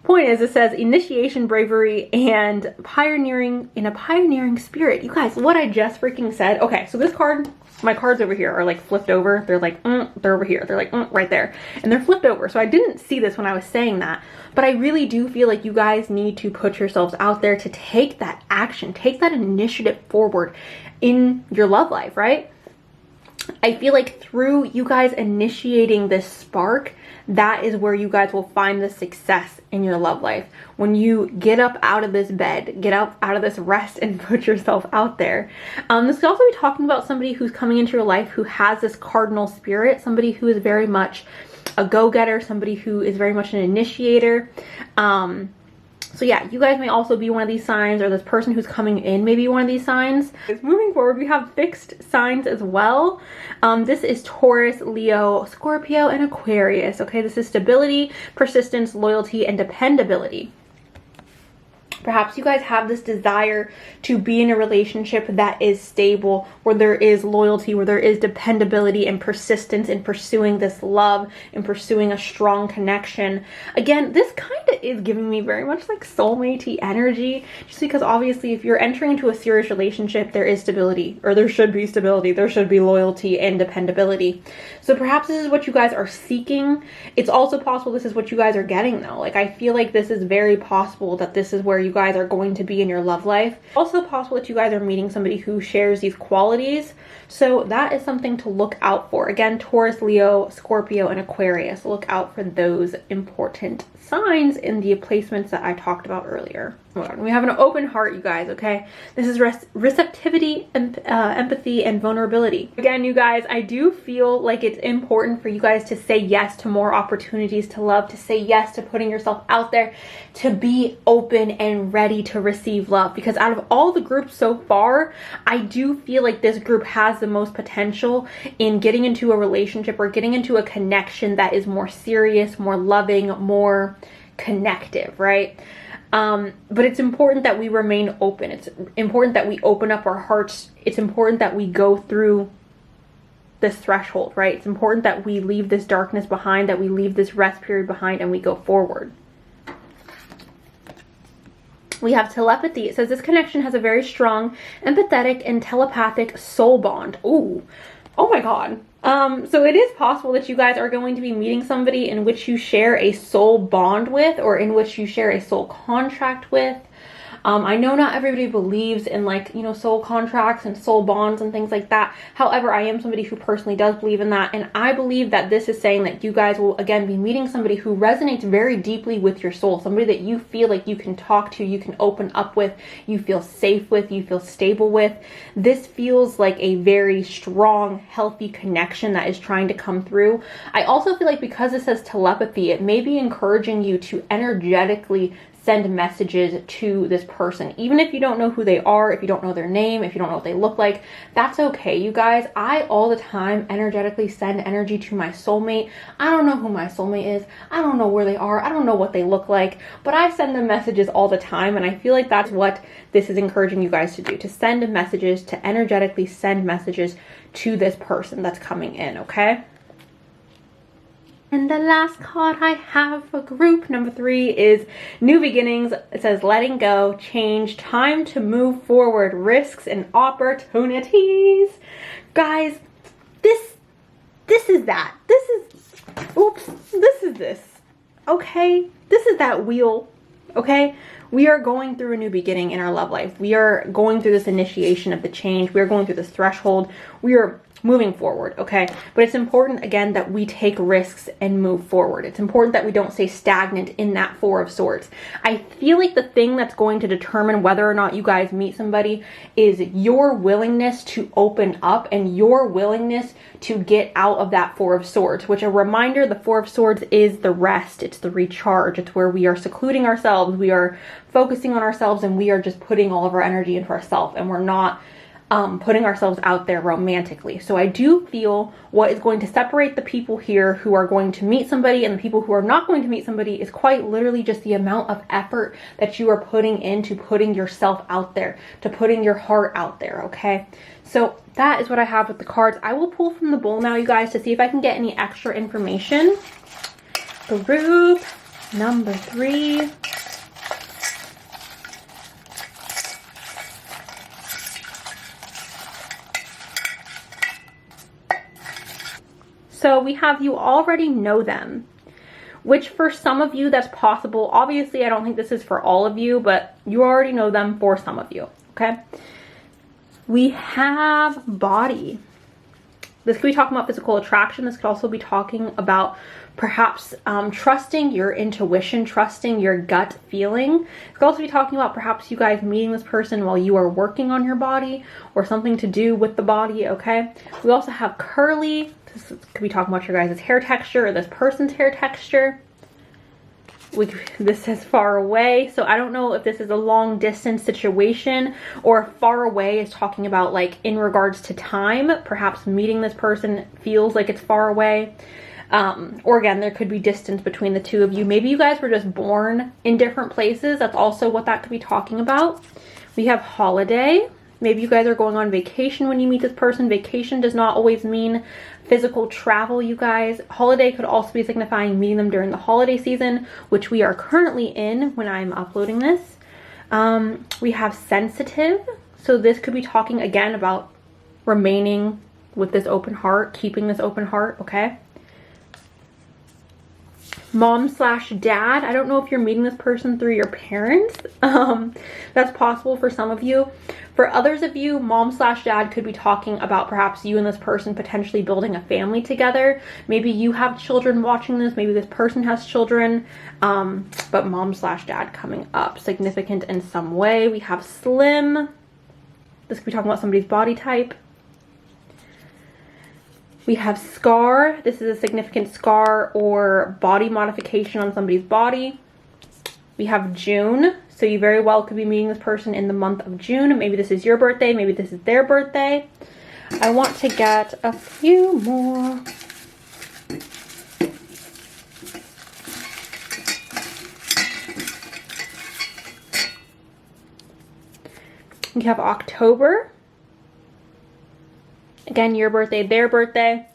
point is, it says initiation, bravery, and pioneering in a pioneering spirit. You guys, what I just freaking said. Okay, so this card, my cards over here are like flipped over. They're like, they're over here. They're like, right there. And they're flipped over. So I didn't see this when I was saying that. But I really do feel like you guys need to put yourselves out there to take that action, take that initiative forward in your love life, right? I feel like through you guys initiating this spark, that is where you guys will find the success in your love life. When you get up out of this bed, get up out of this rest and put yourself out there. This could also be talking about somebody who's coming into your life who has this cardinal spirit, somebody who is very much a go-getter, somebody who is very much an initiator. So yeah, you guys may also be one of these signs, or this person who's coming in may be one of these signs. Moving forward, we have fixed signs as well. This is Taurus, Leo, Scorpio, and Aquarius. Okay, this is stability, persistence, loyalty, and dependability. Perhaps you guys have this desire to be in a relationship that is stable, where there is loyalty, where there is dependability and persistence in pursuing this love and pursuing a strong connection. Again, this kind of is giving me very much like soulmate-y energy, just because obviously if you're entering into a serious relationship, there is stability, or there should be stability, there should be loyalty and dependability. So perhaps this is what you guys are seeking. It's also possible this is what you guys are getting though. Like, I feel like this is very possible that this is where you guys are going to be in your love life. Also possible that you guys are meeting somebody who shares these qualities. So that is something to look out for. Again, Taurus, Leo, Scorpio, and Aquarius. Look out for those important signs in the placements that I talked about earlier. We have an open heart, you guys, okay? This is receptivity, empathy, and vulnerability. Again, you guys, I do feel like it's important for you guys to say yes to more opportunities to love, to say yes to putting yourself out there, to be open and and ready to receive love, because out of all the groups so far, I do feel like this group has the most potential in getting into a relationship or getting into a connection that is more serious, more loving, more connective, right? But it's important that we remain open. It's important that we open up our hearts. It's important that we go through this threshold, right? It's important that we leave this darkness behind, that we leave this rest period behind, and we go forward. We have telepathy. It says this connection has a very strong, empathetic, and telepathic soul bond. Ooh, oh my God. So it is possible that you guys are going to be meeting somebody in which you share a soul bond with, or in which you share a soul contract with. I know not everybody believes in, like, you know, soul contracts and soul bonds and things like that. However, I am somebody who personally does believe in that. And I believe that this is saying that you guys will, again, be meeting somebody who resonates very deeply with your soul. Somebody that you feel like you can talk to, you can open up with, you feel safe with, you feel stable with. This feels like a very strong, healthy connection that is trying to come through. I also feel like because it says telepathy, it may be encouraging you to energetically send messages to this person. Even if you don't know who they are, if you don't know their name, if you don't know what they look like, that's okay, you guys. I all the time energetically send energy to my soulmate. I don't know who my soulmate is. I don't know where they are. I don't know what they look like, but I send them messages all the time. And I feel like that's what this is encouraging you guys to do, to send messages, to energetically send messages to this person that's coming in, okay? And the last card I have for group number 3 is new beginnings. It says letting go, change, time to move forward, risks and opportunities. Guys, this is that. This is this. Okay? This is that wheel. Okay? We are going through a new beginning in our love life. We are going through this initiation of the change. We are going through this threshold. We are moving forward, okay? But it's important, again, that we take risks and move forward. It's important that we don't stay stagnant in that 4 of Swords. I feel like the thing that's going to determine whether or not you guys meet somebody is your willingness to open up and your willingness to get out of that 4 of Swords, which, a reminder, the 4 of Swords is the rest. It's the recharge. It's where we are secluding ourselves. We are focusing on ourselves, and we are just putting all of our energy into ourselves, and we're not putting ourselves out there romantically. So I do feel what is going to separate the people here who are going to meet somebody and the people who are not going to meet somebody is quite literally just the amount of effort that you are putting into putting yourself out there, to putting your heart out there, okay? So that is what I have with the cards. I will pull from the bowl now, you guys, to see if I can get any extra information. Group number 3. So we have you already know them, which for some of you that's possible. Obviously, I don't think this is for all of you, but you already know them for some of you, okay? We have body. This could be talking about physical attraction. This could also be talking about perhaps trusting your intuition, trusting your gut feeling. It could also be talking about perhaps you guys meeting this person while you are working on your body or something to do with the body, okay? We also have curly. This could be talking about your guys' hair texture or this person's hair texture. This says far away, so I don't know if this is a long distance situation or far away is talking about, like, in regards to time. Perhaps meeting this person feels like it's far away. Or again, there could be distance between the two of you. Maybe you guys were just born in different places. That's also what that could be talking about. We have holiday. Maybe you guys are going on vacation when you meet this person. Vacation does not always mean physical travel, you guys. Holiday could also be signifying meeting them during the holiday season, which we are currently in when I'm uploading this. We have sensitive. So this could be talking again about remaining with this open heart, keeping this open heart, okay? Mom/dad. I don't know if you're meeting this person through your parents. That's possible for some of you. For others of you, mom/dad could be talking about perhaps you and this person potentially building a family together. Maybe you have children watching this. Maybe this person has children. But mom/dad coming up, significant in some way. We have slim. This could be talking about somebody's body type. We have scar. This is a significant scar or body modification on somebody's body. We have June. So you very well could be meeting this person in the month of June. Maybe this is your birthday, maybe this is their birthday. I want to get a few more. We have October. Again, your birthday, their birthday.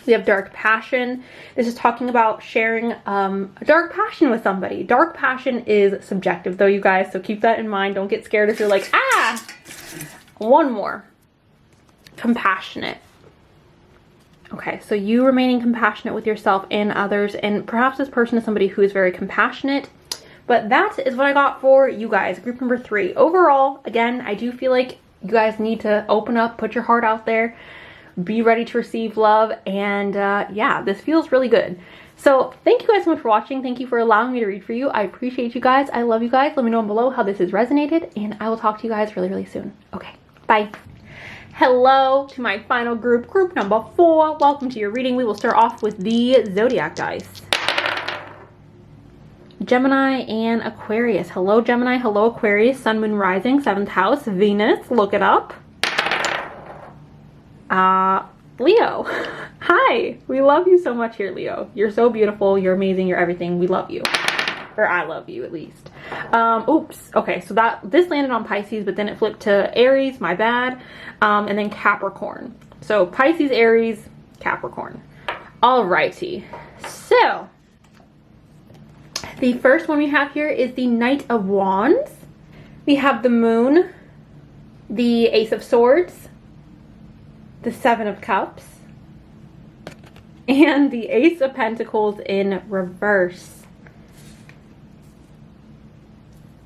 We have dark passion. This is talking about sharing a dark passion with somebody. Dark passion is subjective though, you guys, so keep that in mind. Don't get scared if you're like, ah! One more. Compassionate. Okay, so you remaining compassionate with yourself and others, and perhaps this person is somebody who is very compassionate. But that is what I got for you guys, group number 3. Overall, again, I do feel like you guys need to open up, put your heart out there, be ready to receive love, and yeah, this feels really good. So thank you guys so much for watching. Thank you for allowing me to read for you. I appreciate you guys. I love you guys. Let me know below how this has resonated, and I will talk to you guys really, really soon. Okay, bye. Hello to my final group, group number 4. Welcome to your reading. We will start off with the zodiac dice. Gemini and Aquarius. Hello Gemini, hello Aquarius, Sun, Moon, Rising, 7th house, Venus, look it up. Leo. Hi, we love you so much here, Leo. You're so beautiful, you're amazing, you're everything. We love you. Or I love you at least. Oops. Okay, so this landed on Pisces, but then it flipped to Aries, my bad. And then Capricorn. So Pisces, Aries, Capricorn. Alrighty. So the first one we have here is the Knight of Wands. We have the Moon, the Ace of Swords, the 7 of Cups, and the Ace of Pentacles in reverse.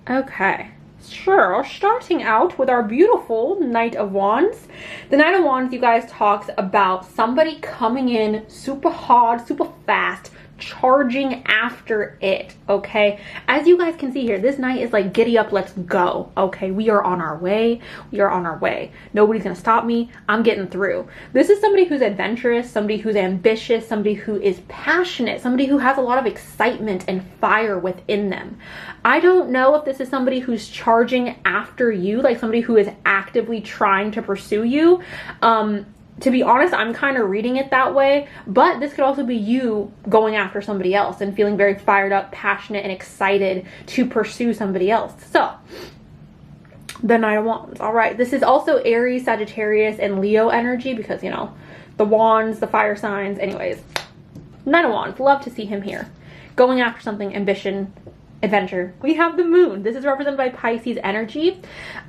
Okay, sure, starting out with our beautiful Knight of Wands. The Knight of Wands, you guys, talks about somebody coming in super hard, super fast, charging after it. Okay, as you guys can see here, this knight is like, giddy up, let's go. Okay, we are on our way. We are on our way. Nobody's gonna stop me. I'm getting through. This is somebody who's adventurous, somebody who's ambitious, somebody who is passionate, somebody who has a lot of excitement and fire within them. I don't know if this is somebody who's charging after you, like somebody who is actively trying to pursue you. To be honest, I'm kind of reading it that way, but this could also be you going after somebody else and feeling very fired up, passionate, and excited to pursue somebody else. So, the Knight of Wands. All right, this is also Aries, Sagittarius, and Leo energy because, you know, the wands, the fire signs. Anyways, Knight of Wands, love to see him here. Going after something, ambition, adventure. We have the Moon. This is represented by Pisces energy.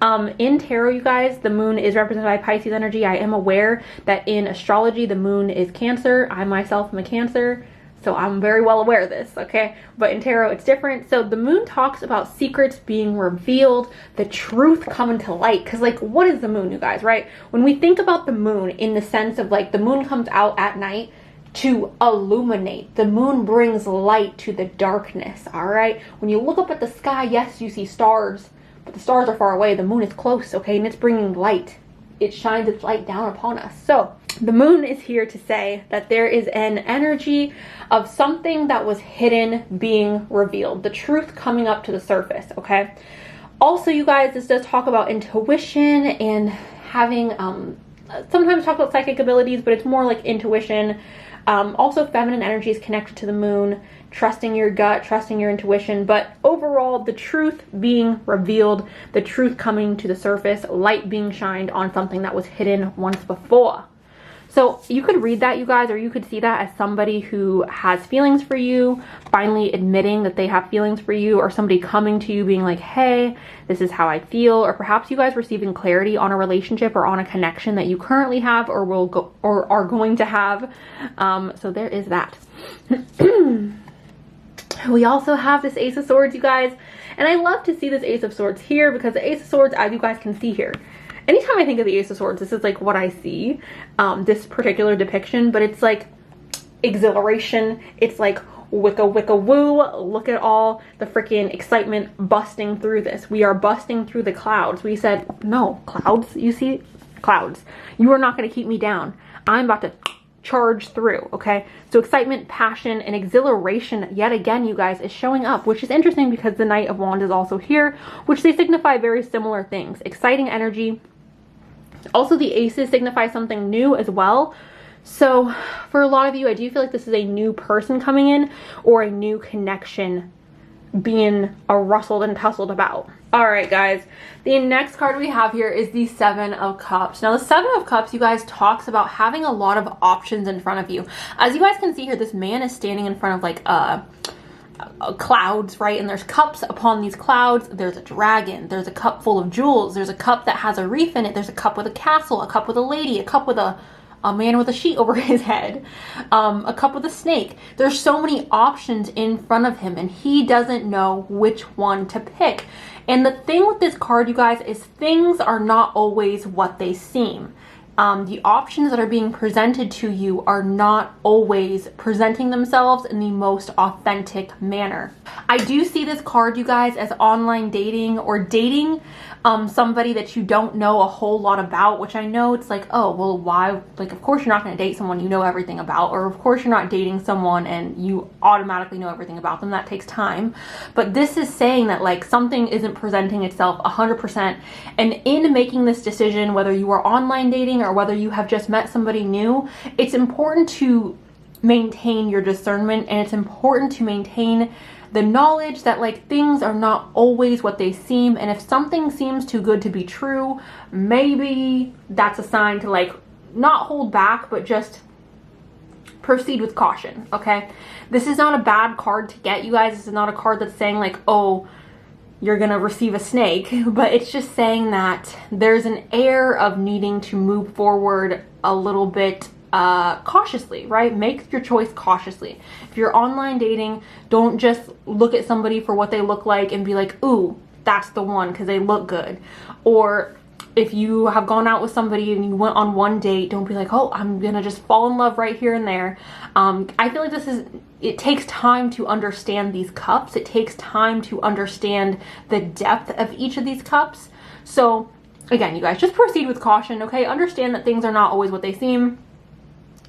In tarot, you guys, the Moon is represented by Pisces energy. I am aware that in astrology, the Moon is Cancer. I myself am a Cancer, so I'm very well aware of this, okay? But in tarot, it's different. So the Moon talks about secrets being revealed, the truth coming to light. Because, like, what is the Moon, you guys, right? When we think about the Moon in the sense of, like, the Moon comes out at night to illuminate. The Moon brings light to the darkness, all right? When you look up at the sky, yes, you see stars, but the stars are far away. The Moon is close, okay? And it's bringing light. It shines its light down upon us. So the Moon is here to say that there is an energy of something that was hidden being revealed, the truth coming up to the surface, okay? Also, you guys, this does talk about intuition and having, sometimes talk about psychic abilities, but it's more like intuition. Also, feminine energy is connected to the Moon, trusting your gut, trusting your intuition, but overall, the truth being revealed, the truth coming to the surface, light being shined on something that was hidden once before. So you could read that, you guys, or you could see that as somebody who has feelings for you, finally admitting that they have feelings for you, or somebody coming to you being like, hey, this is how I feel, or perhaps you guys receiving clarity on a relationship or on a connection that you currently have or will go or are going to have. So there is that. We also have this Ace of Swords, you guys, and I love to see this Ace of Swords here because the Ace of Swords, as you guys can see here, anytime I think of the Ace of Swords, this is like what I see, this particular depiction, but it's like exhilaration. It's like wicca wicca woo. Look at all the freaking excitement busting through this. We are busting through the clouds. We said, no, clouds, you see? Clouds. You are not going to keep me down. I'm about to charge through, okay? So excitement, passion, and exhilaration, yet again, you guys, is showing up, which is interesting because the Knight of Wands is also here, which they signify very similar things. Exciting energy. Also, the aces signify something new as well. So for a lot of you, I do feel like this is a new person coming in or a new connection being rustled and tussled about. All right, guys, the next card we have here is the Seven of Cups. Now, the Seven of Cups, you guys, talks about having a lot of options in front of you. As you guys can see here, this man is standing in front of like clouds, right? And there's cups upon these clouds. There's a dragon. There's a cup full of jewels. There's a cup that has a reef in it. There's a cup with a castle, a cup with a lady, a cup with a man with a sheet over his head, a cup with a snake. There's so many options in front of him and he doesn't know which one to pick. And the thing with this card, you guys, is things are not always what they seem. The options that are being presented to you are not always presenting themselves in the most authentic manner. I do see this card, you guys, as online dating or dating somebody that you don't know a whole lot about, which I know it's like, oh, well, why? Like, of course you're not going to date someone you know everything about, or of course you're not dating someone and you automatically know everything about them. That takes time. But this is saying that like something isn't presenting itself 100%. And in making this decision, whether you are online dating or whether you have just met somebody new, it's important to maintain your discernment, and it's important to maintain the knowledge that like things are not always what they seem. And if something seems too good to be true, maybe that's a sign to like not hold back, but just proceed with caution, okay? This is not a bad card to get, you guys. This is not a card that's saying like, oh, you're gonna receive a snake, but it's just saying that there's an air of needing to move forward a little bit cautiously, right? Make your choice cautiously. If you're online dating, don't just look at somebody for what they look like and be like, ooh, that's the one because they look good. Or if you have gone out with somebody and you went on one date, don't be like, oh, I'm gonna just fall in love right here and there. I feel like it takes time to understand these cups. It takes time to understand the depth of each of these cups. So again, you guys, just proceed with caution, okay? Understand that things are not always what they seem.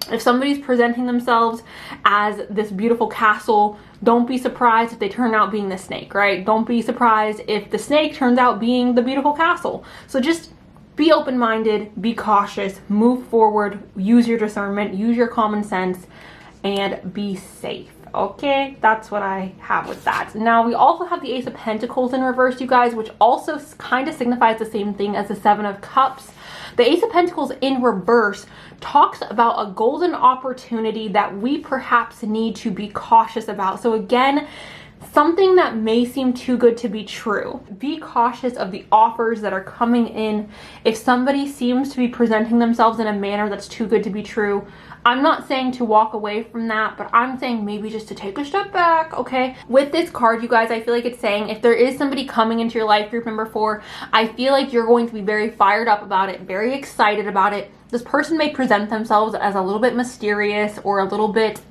If somebody's presenting themselves as this beautiful castle, don't be surprised if they turn out being the snake, right? Don't be surprised if the snake turns out being the beautiful castle. So just be open-minded, be cautious, move forward, use your discernment, use your common sense, and be safe. Okay, that's what I have with that. Now, we also have the Ace of Pentacles in reverse, you guys, which also kind of signifies the same thing as the Seven of Cups. The Ace of Pentacles in reverse talks about a golden opportunity that we perhaps need to be cautious about. So again, something that may seem too good to be true. Be cautious of the offers that are coming in. If somebody seems to be presenting themselves in a manner that's too good to be true, I'm not saying to walk away from that, but I'm saying maybe just to take a step back, okay? With this card, you guys, I feel like it's saying if there is somebody coming into your life, group number 4, I feel like you're going to be very fired up about it, very excited about it. This person may present themselves as a little bit mysterious or a little bit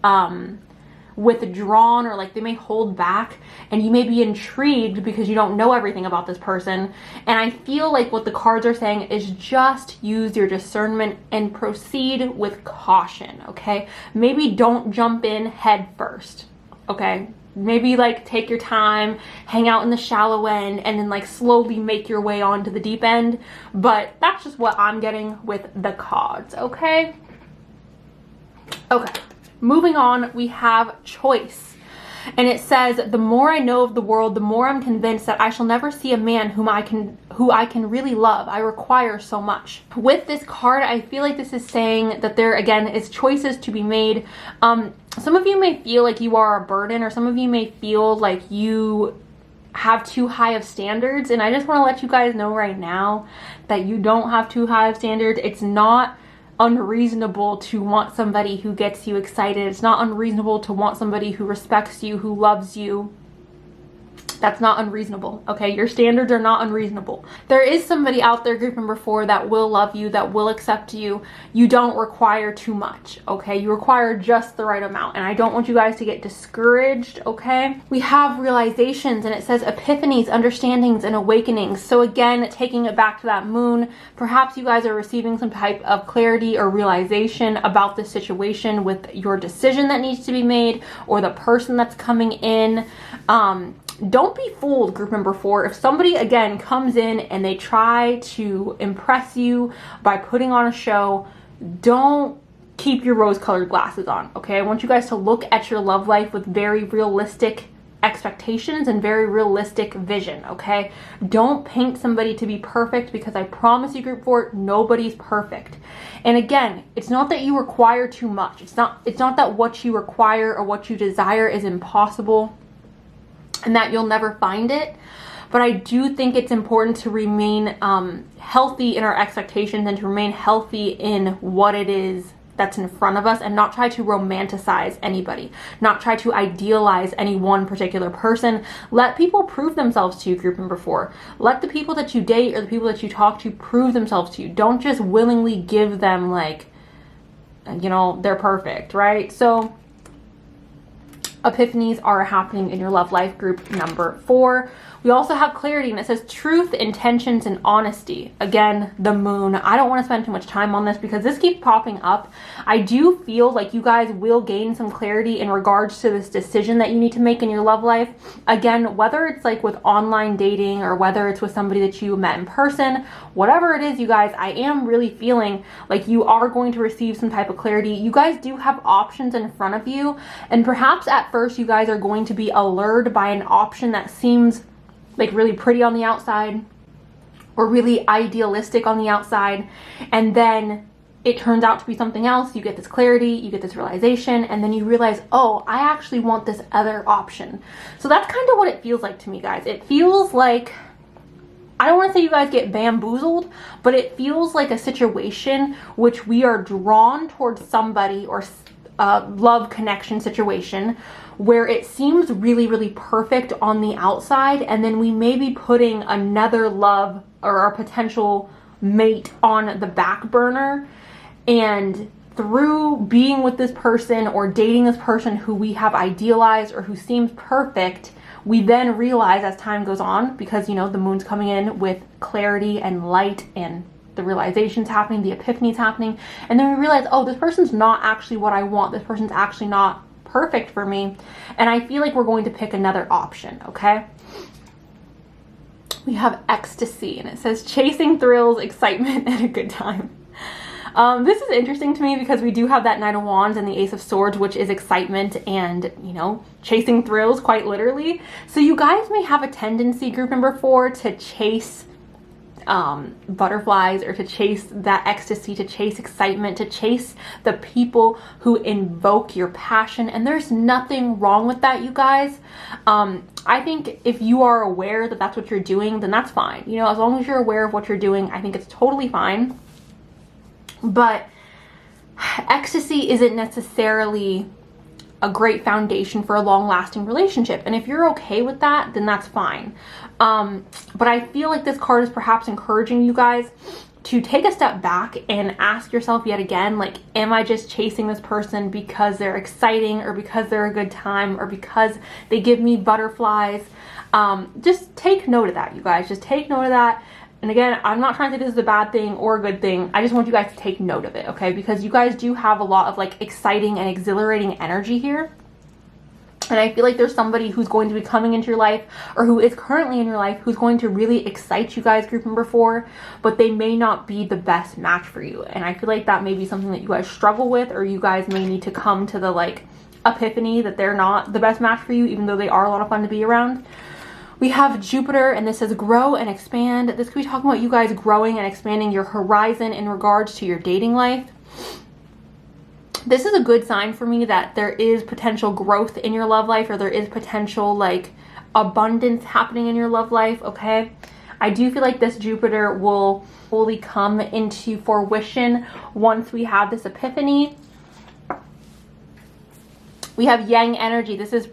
withdrawn, or like they may hold back, and you may be intrigued because you don't know everything about this person. And I feel like what the cards are saying is just use your discernment and proceed with caution, okay? Maybe don't jump in head first, okay? Maybe like take your time, hang out in the shallow end, and then like slowly make your way onto the deep end. But that's just what I'm getting with the cards, okay? Okay. Moving on, we have choice. And it says, the more I know of the world, the more I'm convinced that I shall never see a man who I can really love. I require so much. With this card, I feel like this is saying that there, again, is choices to be made. Some of you may feel like you are a burden, or some of you may feel like you have too high of standards. And I just want to let you guys know right now that you don't have too high of standards. It's not unreasonable to want somebody who gets you excited. It's not unreasonable to want somebody who respects you, who loves you. That's not unreasonable, okay? Your standards are not unreasonable. There is somebody out there, group number 4, that will love you, that will accept you. You don't require too much, okay? You require just the right amount, and I don't want you guys to get discouraged, okay? We have realizations, and it says epiphanies, understandings, and awakenings. So again, taking it back to that moon, perhaps you guys are receiving some type of clarity or realization about the situation with your decision that needs to be made, or the person that's coming in. Don't be fooled, group number 4. If somebody, again, comes in and they try to impress you by putting on a show, don't keep your rose-colored glasses on, okay? I want you guys to look at your love life with very realistic expectations and very realistic vision, okay? Don't paint somebody to be perfect, because I promise you, group 4, nobody's perfect. And again, it's not that you require too much. It's not that what you require or what you desire is impossible and that you'll never find it. But I do think it's important to remain healthy in our expectations and to remain healthy in what it is that's in front of us, and not try to romanticize anybody, not try to idealize any one particular person. Let people prove themselves to you, group number 4. Let the people that you date or the people that you talk to prove themselves to you. Don't just willingly give them, like, you know, they're perfect, right? So epiphanies are happening in your love life, group number 4. We also have clarity, and it says truth, intentions, and honesty. Again, the moon. I don't want to spend too much time on this because this keeps popping up. I do feel like you guys will gain some clarity in regards to this decision that you need to make in your love life. Again, whether it's like with online dating or whether it's with somebody that you met in person, whatever it is, you guys, I am really feeling like you are going to receive some type of clarity. You guys do have options in front of you, and perhaps at first you guys are going to be allured by an option that seems like really pretty on the outside or really idealistic on the outside, and then it turns out to be something else. You get this clarity, you get this realization, and then you realize, oh, I actually want this other option. So that's kind of what it feels like to me, guys. It feels like, I don't want to say you guys get bamboozled, but it feels like a situation which we are drawn towards somebody or love connection situation where it seems really, really perfect on the outside, and then we may be putting another love or our potential mate on the back burner, and through being with this person or dating this person who we have idealized or who seems perfect, we then realize as time goes on, because, you know, the moon's coming in with clarity and light and the realization's happening, the epiphany's happening, and then we realize, oh, this person's not actually what I want. This person's actually not perfect for me, and I feel like we're going to pick another option, okay? We have ecstasy, and it says chasing thrills, excitement, and a good time. This is interesting to me because we do have that Knight of Wands and the Ace of Swords, which is excitement and, you know, chasing thrills, quite literally. So you guys may have a tendency, group number 4, to chase butterflies, or to chase that ecstasy, to chase excitement, to chase the people who invoke your passion, and there's nothing wrong with that, you guys. I think if you are aware that that's what you're doing, then that's fine. You know, as long as you're aware of what you're doing, I think it's totally fine. But ecstasy isn't necessarily a great foundation for a long-lasting relationship, and if you're okay with that, then that's fine. But I feel like this card is perhaps encouraging you guys to take a step back and ask yourself yet again, like, am I just chasing this person because they're exciting, or because they're a good time, or because they give me butterflies? Just take note of that, you guys. Just take note of that. And again, I'm not trying to say this is a bad thing or a good thing. I just want you guys to take note of it, okay? Because you guys do have a lot of like exciting and exhilarating energy here. And I feel like there's somebody who's going to be coming into your life, or who is currently in your life, who's going to really excite you guys, group number 4, but they may not be the best match for you. And I feel like that may be something that you guys struggle with, or you guys may need to come to the like epiphany that they're not the best match for you, even though they are a lot of fun to be around. We have Jupiter, and this says grow and expand. This could be talking about you guys growing and expanding your horizon in regards to your dating life. This is a good sign for me that there is potential growth in your love life, or there is potential like abundance happening in your love life, okay? I do feel like this Jupiter will fully come into fruition once we have this epiphany. We have Yang energy. This is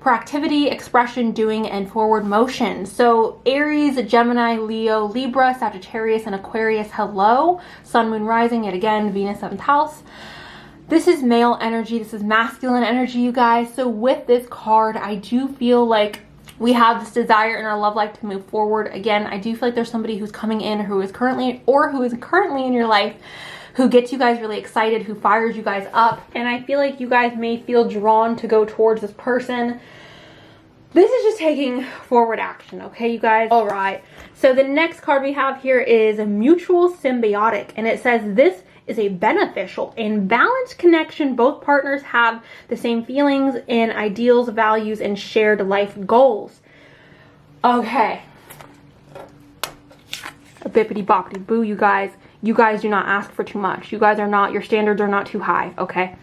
proactivity, expression, doing, and forward motion. So Aries, Gemini, Leo, Libra, Sagittarius, and Aquarius, hello. Sun, moon, rising, yet again, Venus, 7th house. This is male energy. This is masculine energy, you guys. So with this card, I do feel like we have this desire in our love life to move forward. Again, I do feel like there's somebody who's coming in who is currently in your life who gets you guys really excited, who fires you guys up. And I feel like you guys may feel drawn to go towards this person. This is just taking forward action, okay, you guys? All right. So the next card we have here is a mutual symbiotic. And it says this is a beneficial and balanced connection. Both partners have the same feelings and ideals, values, and shared life goals. Okay. A bippity boppity boo, you guys. You guys do not ask for too much. You guys are not, your standards are not too high, okay?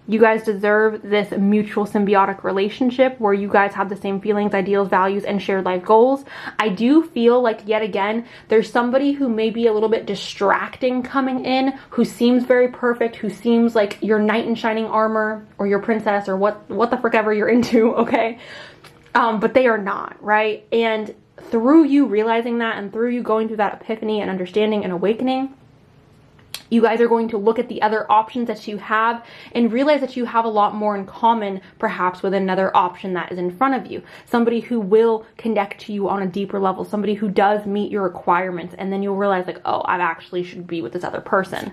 You guys deserve this mutual symbiotic relationship where you guys have the same feelings, ideals, values, and shared life goals. I do feel like, yet again, there's somebody who may be a little bit distracting coming in, who seems very perfect, who seems like your knight in shining armor or your princess or what the frick ever you're into, okay? But they are not, right? And through you realizing that and through you going through that epiphany and understanding and awakening, you guys are going to look at the other options that you have and realize that you have a lot more in common, perhaps with another option that is in front of you. Somebody who will connect to you on a deeper level, somebody who does meet your requirements, and then you'll realize like, oh, I actually should be with this other person.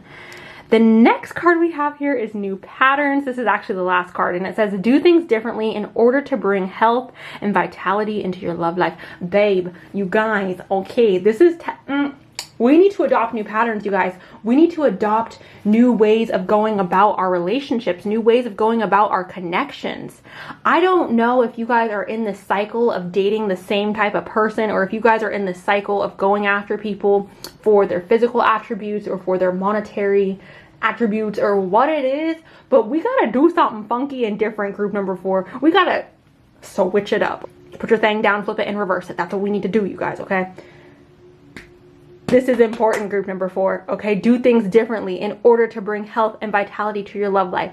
The next card we have here is new patterns. This is actually the last card, and it says do things differently in order to bring health and vitality into your love life. Babe, you guys, okay, this is we need to adopt new patterns, you guys. We need to adopt new ways of going about our relationships, new ways of going about our connections. I don't know if you guys are in this cycle of dating the same type of person, or if you guys are in this cycle of going after people for their physical attributes or for their monetary attributes or what it is, but we gotta do something funky and different, group number 4. We gotta switch it up. Put your thing down, flip it, and reverse it. That's what we need to do, you guys, okay? This is important, group number 4, okay? Do things differently in order to bring health and vitality to your love life.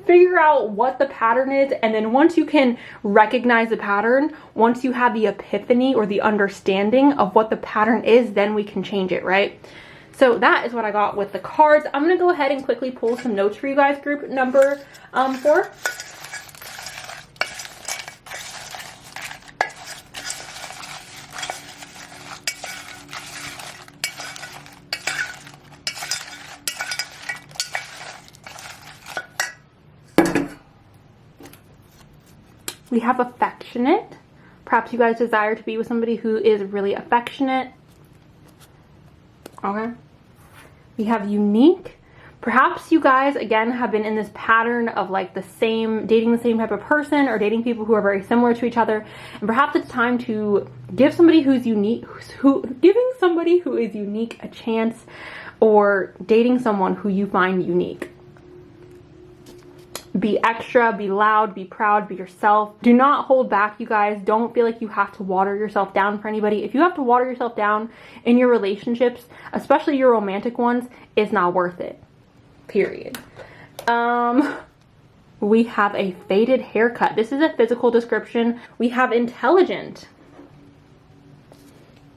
Figure out what the pattern is, and then once you can recognize the pattern, once you have the epiphany or the understanding of what the pattern is, then we can change it, right? So that is what I got with the cards. I'm gonna go ahead and quickly pull some notes for you guys, group number 4. We have affectionate. Perhaps you guys desire to be with somebody who is really affectionate. Okay. We have unique. Perhaps you guys, again, have been in this pattern of like dating the same type of person or dating people who are very similar to each other. And perhaps it's time to give somebody who's unique, giving somebody who is unique a chance, or dating someone who you find unique. Be extra, be loud, be proud, be yourself. Do not hold back, you guys. Don't feel like you have to water yourself down for anybody. If you have to water yourself down in your relationships, especially your romantic ones, it's not worth it. Period. We have a faded haircut. This is a physical description. We have intelligent.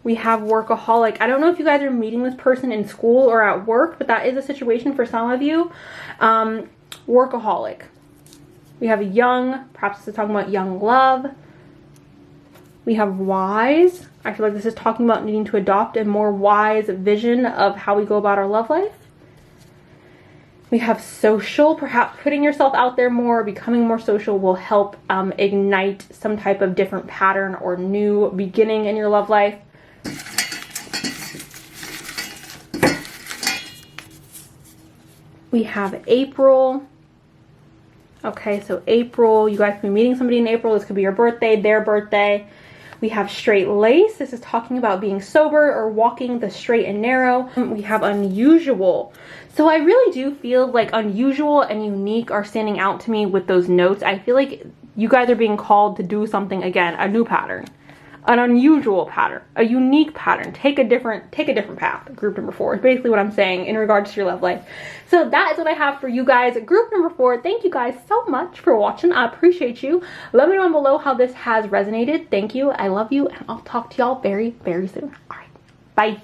We have workaholic. I don't know if you guys are meeting this person in school or at work, but that is a situation for some of you. Workaholic. We have young, perhaps this is talking about young love. We have wise. I feel like this is talking about needing to adopt a more wise vision of how we go about our love life. We have social. Perhaps putting yourself out there more, becoming more social will help ignite some type of different pattern or new beginning in your love life. We have April. Okay, so April, you guys could be meeting somebody in April. This could be your birthday, their birthday. We have straight lace. This is talking about being sober or walking the straight and narrow. We have unusual. So I really do feel like unusual and unique are standing out to me with those notes. I feel like you guys are being called to do something again, a new pattern. an unusual pattern, a unique pattern. Take a different path. Group number 4 is basically what I'm saying in regards to your love life. So that is what I have for you guys. Group number 4. Thank you guys so much for watching. I appreciate you. Let me know down below how this has resonated. Thank you. I love you, and I'll talk to y'all very, very soon. All right. Bye.